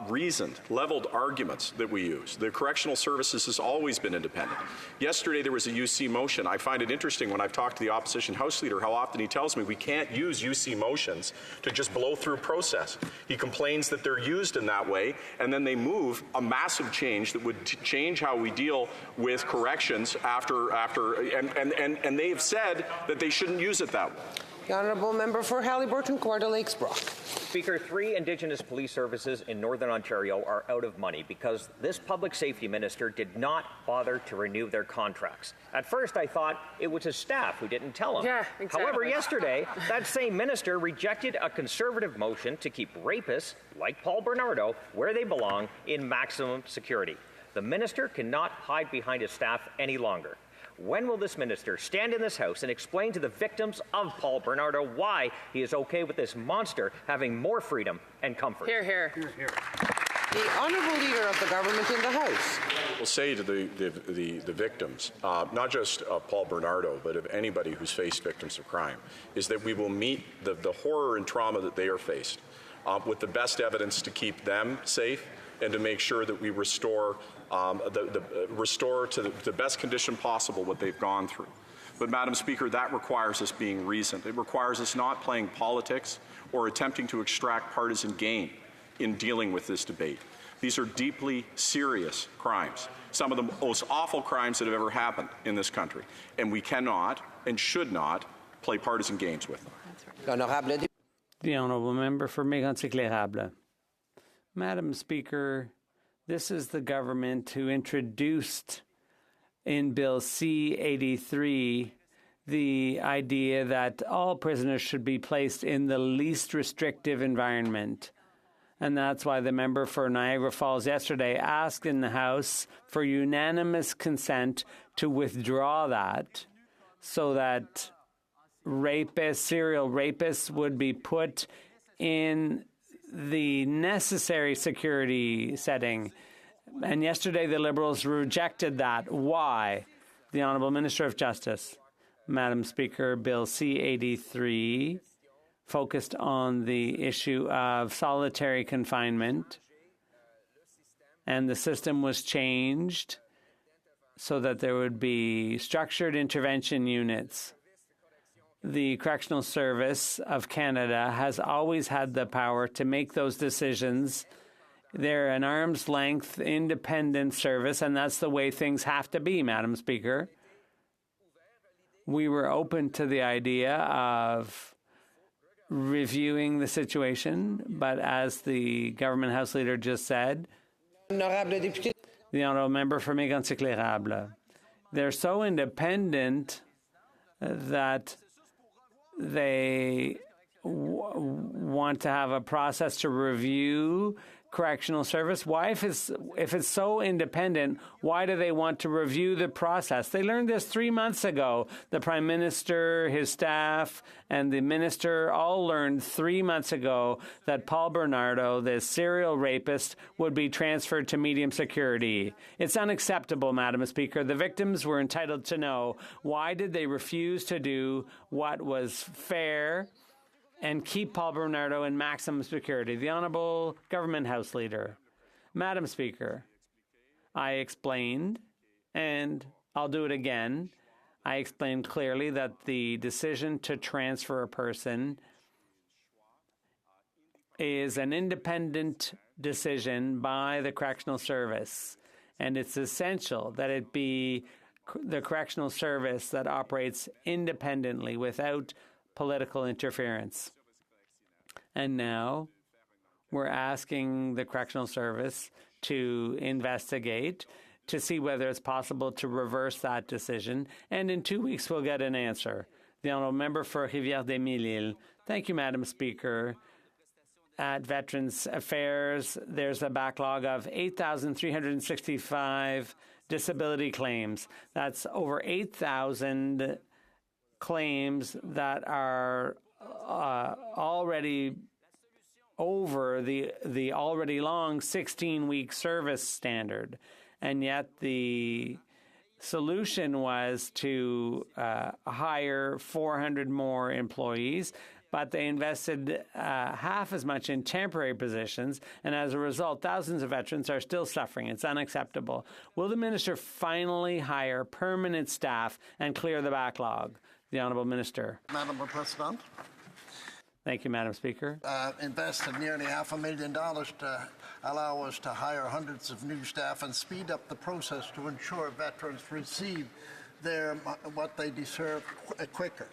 reasoned, leveled arguments that we use. The Correctional Services has always been independent. Yesterday there was a UC motion. I find it interesting when I've talked to the opposition House Leader how often he tells me we can't use UC motions to just blow through process. He complains that they're used in that way, and then they move a massive change that would change how we deal with corrections and they have said that they shouldn't use it that way. The Honourable Member for Haliburton, Kawartha Lakes, Brock. Speaker, 3 Indigenous police services in Northern Ontario are out of money because this public safety minister did not bother to renew their contracts. At first, I thought it was his staff who didn't tell him. Yeah, exactly. However, yesterday, that same minister rejected a Conservative motion to keep rapists, like Paul Bernardo, where they belong, in maximum security. The minister cannot hide behind his staff any longer. When will this minister stand in this House and explain to the victims of Paul Bernardo why he is okay with this monster having more freedom and comfort? Hear, hear. The Honourable Leader of the Government in the House. We'll say to the victims, not just of Paul Bernardo, but of anybody who's faced victims of crime, is that we will meet the horror and trauma that they are faced with the best evidence to keep them safe and to make sure that we restore to the best condition possible what they've gone through. But, Madam Speaker, that requires us being reasoned. It requires us not playing politics or attempting to extract partisan gain in dealing with this debate. These are deeply serious crimes, some of the most awful crimes that have ever happened in this country, and we cannot and should not play partisan games with them. The honourable member for Mégantic-L'Érable. Madam Speaker, this is the government who introduced in Bill C-83 the idea that all prisoners should be placed in the least restrictive environment. And that's why the member for Niagara Falls yesterday asked in the House for unanimous consent to withdraw that so that rapists, serial rapists, would be put in the necessary security setting. And yesterday the Liberals rejected that. Why? The Honourable Minister of Justice. Madam Speaker, Bill C-83 focused on the issue of solitary confinement, and the system was changed so that there would be structured intervention units. The Correctional Service of Canada has always had the power to make those decisions. They're an arm's length independent service, and that's the way things have to be, Madam Speaker. We were open to the idea of reviewing the situation, but as the government House Leader just said, the honourable member for Mégantic-L'Érable, they're so independent that they want to have a process to review correctional service. Why, if it's so independent, why do they want to review the process? They learned this 3 months ago. The Prime Minister, his staff, and the Minister all learned 3 months ago that Paul Bernardo, the serial rapist, would be transferred to medium security. It's unacceptable, Madam Speaker. The victims were entitled to know why did they refuse to do what was fair and keep Paul Bernardo in maximum security. The Honourable Government House Leader. Madam Speaker, I explained, and I'll do it again, I explained clearly that the decision to transfer a person is an independent decision by the Correctional Service, and it's essential that it be the Correctional Service that operates independently without political interference. And now we're asking the Correctional Service to investigate to see whether it's possible to reverse that decision. And in 2 weeks, we'll get an answer. The Honourable Member for Rivière-des-Mille-Îles. Thank you, Madam Speaker. At Veterans Affairs, there's a backlog of 8,365 disability claims. That's over 8,000 claims that are already over the already long 16-week service standard. And yet the solution was to hire 400 more employees, but they invested half as much in temporary positions, and as a result, thousands of veterans are still suffering. It's unacceptable. Will the minister finally hire permanent staff and clear the backlog? The Honourable Minister. Madam President. Thank you, Madam Speaker. Invested nearly $500,000 to allow us to hire hundreds of new staff and speed up the process to ensure veterans receive what they deserve quicker.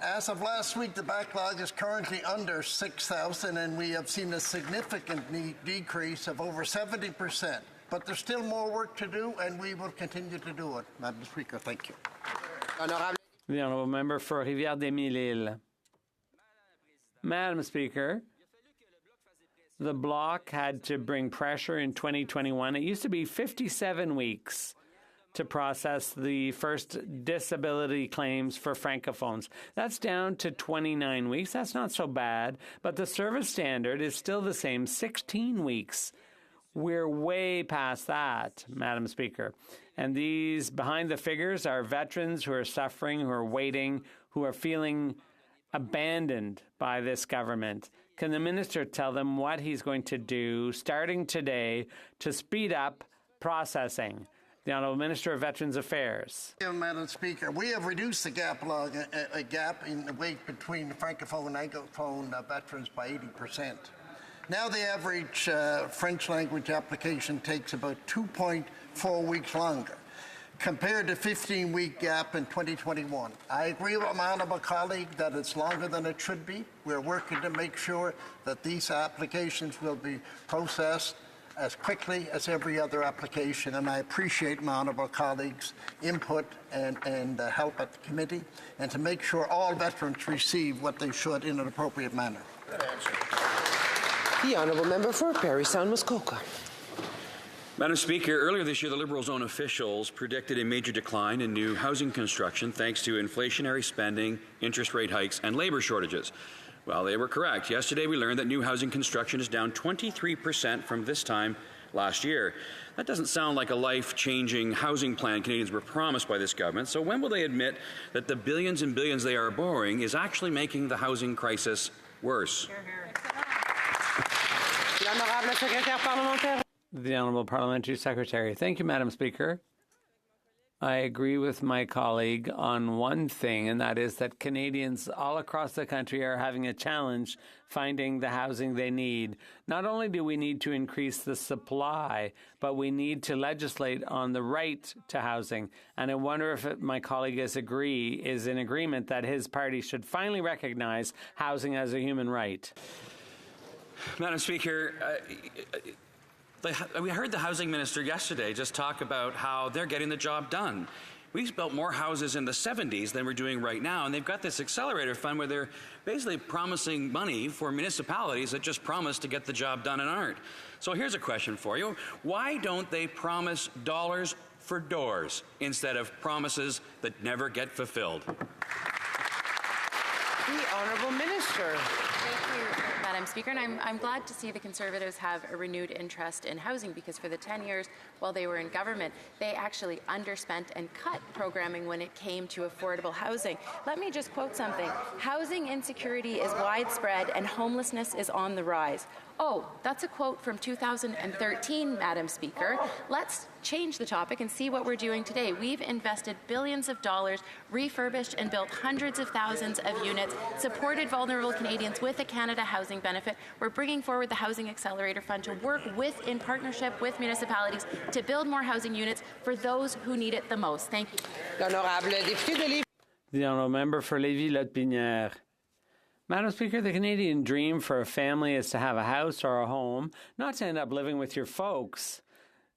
As of last week, the backlog is currently under 6,000, and we have seen a significant decrease of over 70%. But there's still more work to do, and we will continue to do it. Madam Speaker, thank you. The Honourable Member for Rivière-des-Mille-Îles. Madam Speaker, the Bloc had to bring pressure in 2021. It used to be 57 weeks to process the first disability claims for Francophones. That's down to 29 weeks. That's not so bad, but the service standard is still the same, 16 weeks. We're way past that, Madam Speaker. And these behind the figures are veterans who are suffering, who are waiting, who are feeling abandoned by this government. Can the minister tell them what he's going to do starting today to speed up processing? The Honourable Minister of Veterans Affairs. Madam Speaker, we have reduced the gap in the wait between Francophone and Anglophone veterans by 80%. Now the average French language application takes about 2.4 weeks longer, compared to 15-week gap in 2021. I agree with my honourable colleague that it's longer than it should be. We're working to make sure that these applications will be processed as quickly as every other application, and I appreciate my honourable colleagues' input and help at the committee, and to make sure all veterans receive what they should in an appropriate manner. The honourable member for Parry Sound Muskoka. Madam Speaker, earlier this year, the Liberals' own officials predicted a major decline in new housing construction thanks to inflationary spending, interest rate hikes, and labour shortages. Well, they were correct. Yesterday, we learned that new housing construction is down 23% from this time last year. That doesn't sound like a life-changing housing plan Canadians were promised by this government. So when will they admit that the billions and billions they are borrowing is actually making the housing crisis worse? The Honourable Parliamentary Secretary. Thank you, Madam Speaker. I agree with my colleague on one thing, and that is that Canadians all across the country are having a challenge finding the housing they need. Not only do we need to increase the supply, but we need to legislate on the right to housing. And I wonder if my colleague is in agreement that his party should finally recognize housing as a human right. Madam Speaker, we heard the housing minister yesterday just talk about how they're getting the job done. We've built more houses in the 70s than we're doing right now, and they've got this accelerator fund where they're basically promising money for municipalities that just promise to get the job done and aren't. So here's a question for you. Why don't they promise dollars for doors instead of promises that never get fulfilled? The Honourable Minister. Thank you, Madam Speaker, and I'm glad to see the Conservatives have a renewed interest in housing, because for the 10 years while they were in government, they actually underspent and cut programming when it came to affordable housing. Let me just quote something. Housing insecurity is widespread and homelessness is on the rise. Oh, that's a quote from 2013, Madam Speaker. Let's change the topic and see what we're doing today. We've invested billions of dollars, refurbished and built hundreds of thousands of units, supported vulnerable Canadians with a Canada Housing Benefit. We're bringing forward the Housing Accelerator Fund to work in partnership with municipalities to build more housing units for those who need it the most. Thank you. The Honourable Member for Lévis-Lotbinière. Madam Speaker, the Canadian dream for a family is to have a house or a home, not to end up living with your folks.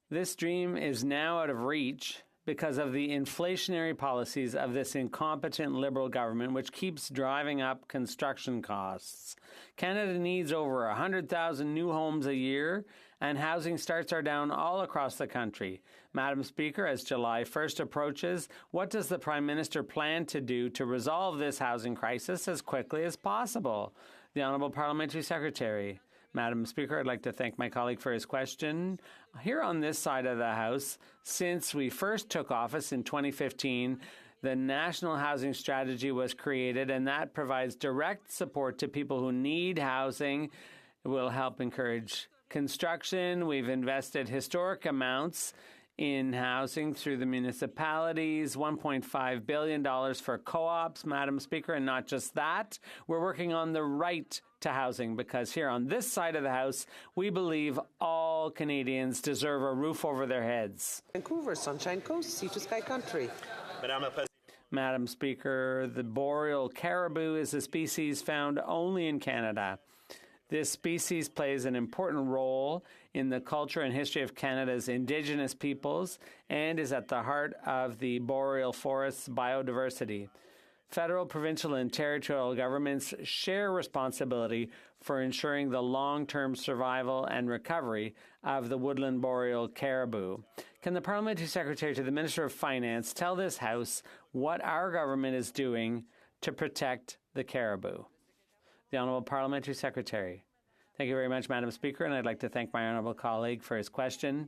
This dream is now out of reach because of the inflationary policies of this incompetent Liberal government, which keeps driving up construction costs. Canada needs over 100,000 new homes a year, and housing starts are down all across the country. Madam Speaker, as July 1st approaches, what does the Prime Minister plan to do to resolve this housing crisis as quickly as possible? The Honourable Parliamentary Secretary. Madam Speaker, I'd like to thank my colleague for his question. Here on this side of the House, since we first took office in 2015, the National Housing Strategy was created, and that provides direct support to people who need housing. It will help encourage construction. We've invested historic amounts in housing through the municipalities, $1.5 billion for co-ops, Madam Speaker, and not just that. We're working on the right to housing, because here on this side of the House, we believe all Canadians deserve a roof over their heads. Vancouver, Sunshine Coast, Sea to Sky Country. Madam Speaker, the boreal caribou is a species found only in Canada. This species plays an important role in the culture and history of Canada's Indigenous peoples and is at the heart of the boreal forest's biodiversity. Federal, provincial, and territorial governments share responsibility for ensuring the long-term survival and recovery of the woodland boreal caribou. Can the Parliamentary Secretary to the Minister of Finance tell this House what our government is doing to protect the caribou? The Honourable Parliamentary Secretary. Thank you very much, Madam Speaker, and I'd like to thank my honourable colleague for his question.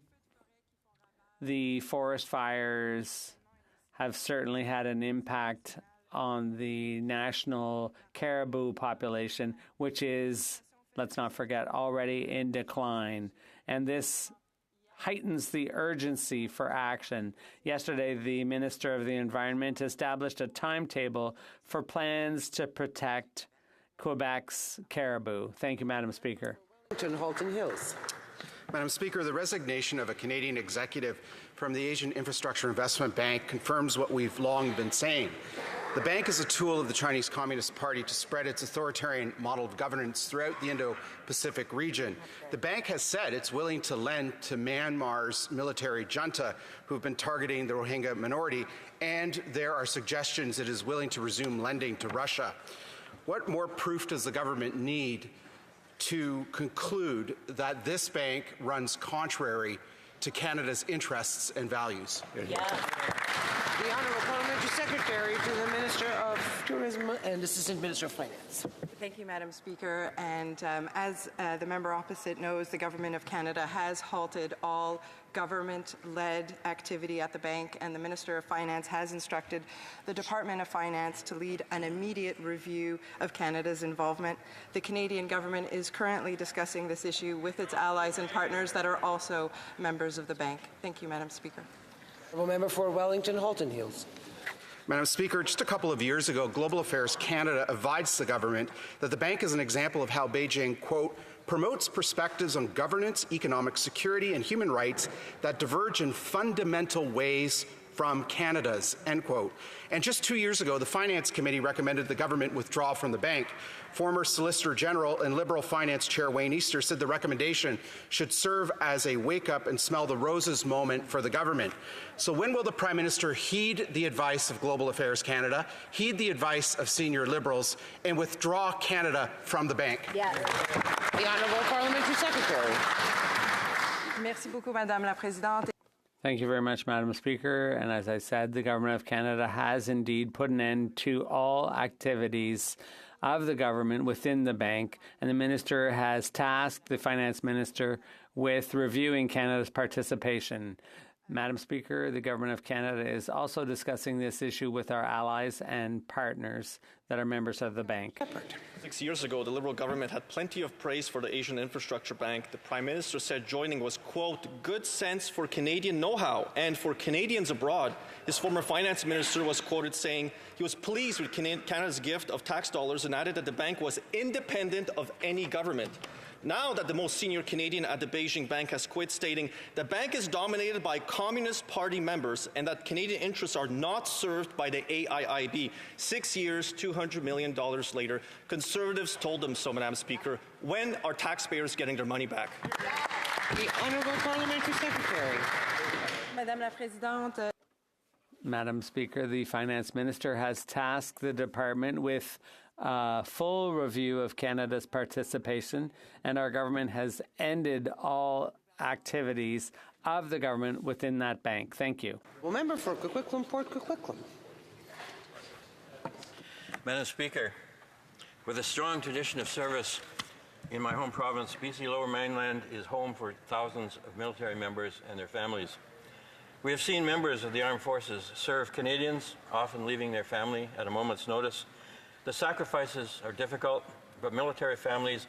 The forest fires have certainly had an impact on the national caribou population, which is, let's not forget, already in decline. And this heightens the urgency for action. Yesterday, the Minister of the Environment established a timetable for plans to protect Quebec's caribou. Thank you, Madam Speaker. Wellington Halton Hills. Madam Speaker, the resignation of a Canadian executive from the Asian Infrastructure Investment Bank confirms what we've long been saying. The bank is a tool of the Chinese Communist Party to spread its authoritarian model of governance throughout the Indo-Pacific region. The bank has said it's willing to lend to Myanmar's military junta, who've been targeting the Rohingya minority, and there are suggestions it is willing to resume lending to Russia. What more proof does the government need to conclude that this bank runs contrary to Canada's interests and values? The Honourable Parliamentary Secretary to the Minister of Tourism and Assistant Minister of Finance. Thank you, Madam Speaker. And as the member opposite knows, the Government of Canada has halted all government-led activity at the bank, and the Minister of Finance has instructed the Department of Finance to lead an immediate review of Canada's involvement. The Canadian government is currently discussing this issue with its allies and partners that are also members of the bank. Thank you, Madam Speaker. Member for Wellington Halton Hills. Madam Speaker, just a couple of years ago, Global Affairs Canada advised the government that the bank is an example of how Beijing, quote, promotes perspectives on governance, economic security, and human rights that diverge in fundamental ways from Canada's, end quote. And just 2 years ago, the Finance Committee recommended the government withdraw from the bank. Former Solicitor General and Liberal Finance Chair Wayne Easter said the recommendation should serve as a wake-up and smell the roses moment for the government. So when will the Prime Minister heed the advice of Global Affairs Canada, heed the advice of senior Liberals, and withdraw Canada from the bank? Yes. The Honourable Parliamentary Secretary. Merci beaucoup, Madame la Présidente. Thank you very much, Madam Speaker. And as I said, the Government of Canada has indeed put an end to all activities of the government within the bank, and the Minister has tasked the Finance Minister with reviewing Canada's participation. Madam Speaker, the Government of Canada is also discussing this issue with our allies and partners that are members of the bank. 6 years ago, the Liberal government had plenty of praise for the Asian Infrastructure Bank. The Prime Minister said joining was, quote, good sense for Canadian know-how and for Canadians abroad. His former Finance Minister was quoted saying he was pleased with Canada's gift of tax dollars and added that the bank was independent of any government. Now that the most senior Canadian at the Beijing bank has quit, stating the bank is dominated by Communist Party members and that Canadian interests are not served by the AIIB. 6 years, $200 million later, Conservatives told them so, Madam Speaker. When are taxpayers getting their money back? The Honourable Parliamentary Secretary. Madame la Présidente. Madam Speaker, the Finance Minister has tasked the department with a full review of Canada's participation, and our government has ended all activities of the government within that bank. Thank you. Well, member for Coquitlam, Port Coquitlam. Madam Speaker, with a strong tradition of service in my home province, BC Lower Mainland is home for thousands of military members and their families. We have seen members of the armed forces serve Canadians, often leaving their family at a moment's notice. The sacrifices are difficult, but military families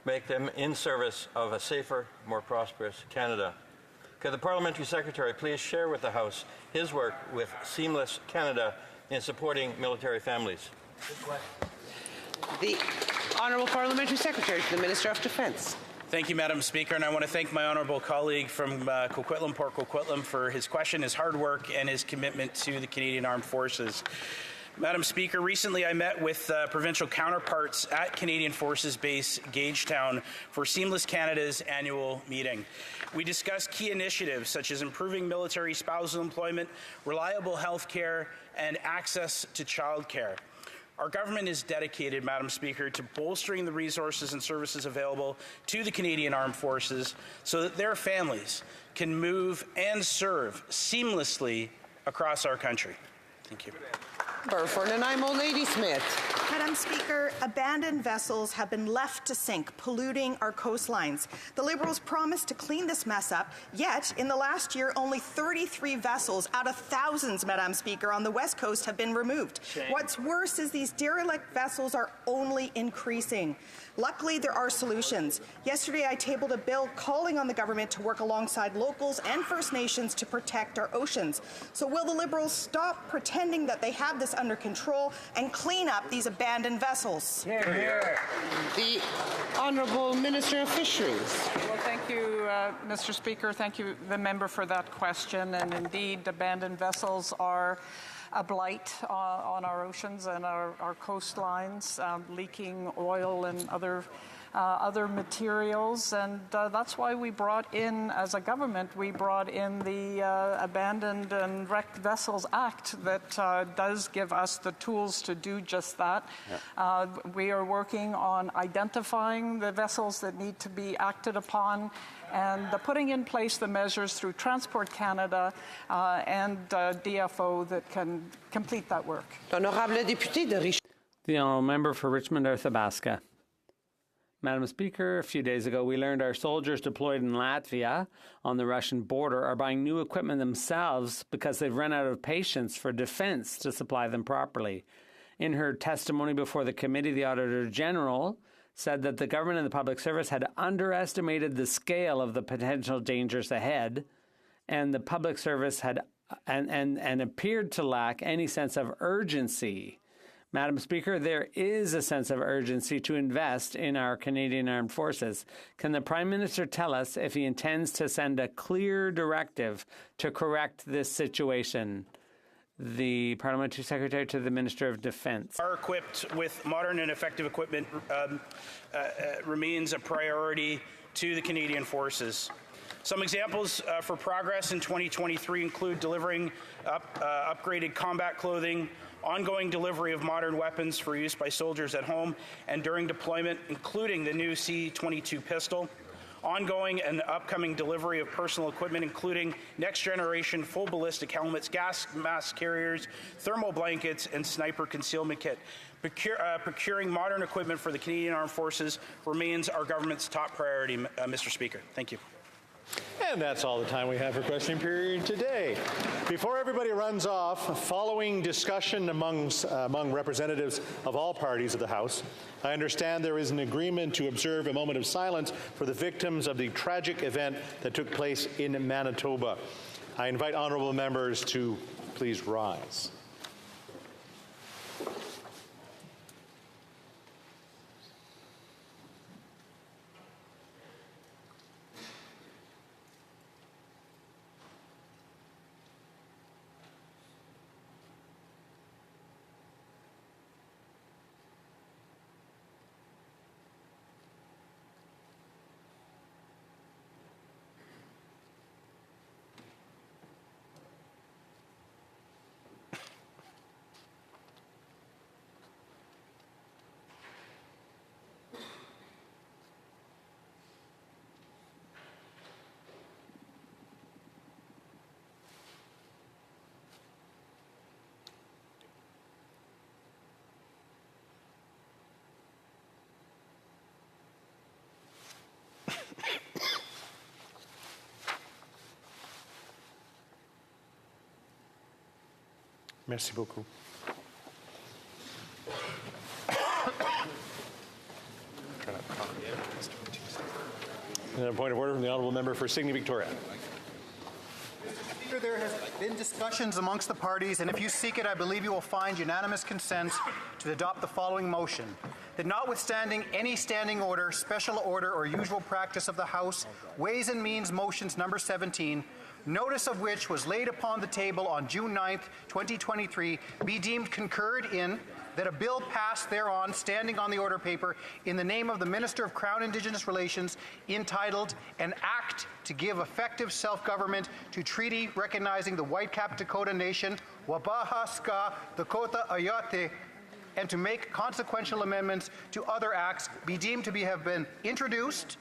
make them in service of a safer, more prosperous Canada. Could the Parliamentary Secretary please share with the House his work with Seamless Canada in supporting military families? The Honourable Parliamentary Secretary to the Minister of Defence. Thank you, Madam Speaker, and I want to thank my honourable colleague from Coquitlam, Port Coquitlam, for his question, his hard work, and his commitment to the Canadian Armed Forces. Madam Speaker, recently I met with provincial counterparts at Canadian Forces Base Gagetown for Seamless Canada's annual meeting. We discussed key initiatives such as improving military spousal employment, reliable health care, and access to childcare. Our government is dedicated, Madam Speaker, to bolstering the resources and services available to the Canadian Armed Forces so that their families can move and serve seamlessly across our country. Thank you. For Nanaimo, Lady Smith. Madam Speaker, abandoned vessels have been left to sink, polluting our coastlines. The Liberals promised to clean this mess up, yet in the last year, only 33 vessels out of thousands, Madam Speaker, on the West Coast have been removed. Shame. What's worse is these derelict vessels are only increasing. Luckily, there are solutions. Yesterday, I tabled a bill calling on the government to work alongside locals and First Nations to protect our oceans. So will the Liberals stop pretending that they have this under control and clean up these abandoned abandoned vessels? Hear, hear. The Honourable Minister of Fisheries. Well, thank you, Mr. Speaker. Thank you, the member, for that question. And indeed, abandoned vessels are a blight on our oceans and our coastlines, leaking oil and other materials, and that's why we brought in, as a government, the Abandoned and Wrecked Vessels Act that does give us the tools to do just that. Yeah. We are working on identifying the vessels that need to be acted upon and putting in place the measures through Transport Canada and DFO that can complete that work. The Honourable Member for Richmond-Arthabaska. Madam Speaker, a few days ago we learned our soldiers deployed in Latvia on the Russian border are buying new equipment themselves because they've run out of patience for defence to supply them properly. In her testimony before the committee, the Auditor General said that the government and the public service had underestimated the scale of the potential dangers ahead, and the public service had and appeared to lack any sense of urgency. Madam Speaker, there is a sense of urgency to invest in our Canadian Armed Forces. Can the Prime Minister tell us if he intends to send a clear directive to correct this situation? The Parliamentary Secretary to the Minister of Defence. Are equipped with modern and effective equipment remains a priority to the Canadian Forces. Some examples for progress in 2023 include delivering upgraded combat clothing, ongoing delivery of modern weapons for use by soldiers at home and during deployment, including the new C-22 pistol, ongoing and upcoming delivery of personal equipment, including next-generation full ballistic helmets, gas mask carriers, thermal blankets, and sniper concealment kit. Procuring modern equipment for the Canadian Armed Forces remains our government's top priority, Mr. Speaker. Thank you. And that's all the time we have for questioning period today. Before everybody runs off, following discussion among representatives of all parties of the House, I understand there is an agreement to observe a moment of silence for the victims of the tragic event that took place in Manitoba. I invite honourable members to please rise. Merci beaucoup. And a point of order from the Honourable Member for Sydney Victoria. Speaker, there has been discussions amongst the parties, and if you seek it, I believe you will find unanimous consent to adopt the following motion. That notwithstanding any standing order, special order, or usual practice of the House, Ways and Means Motions number 17, notice of which was laid upon the table on June 9th, 2023, be deemed concurred in, that a bill passed thereon standing on the order paper in the name of the Minister of Crown Indigenous Relations entitled An Act to Give Effective Self-Government to Treaty Recognizing the Whitecap Dakota Nation, Wabaha Ska Dakota Ayate, and to make consequential amendments to other acts, be deemed to have been introduced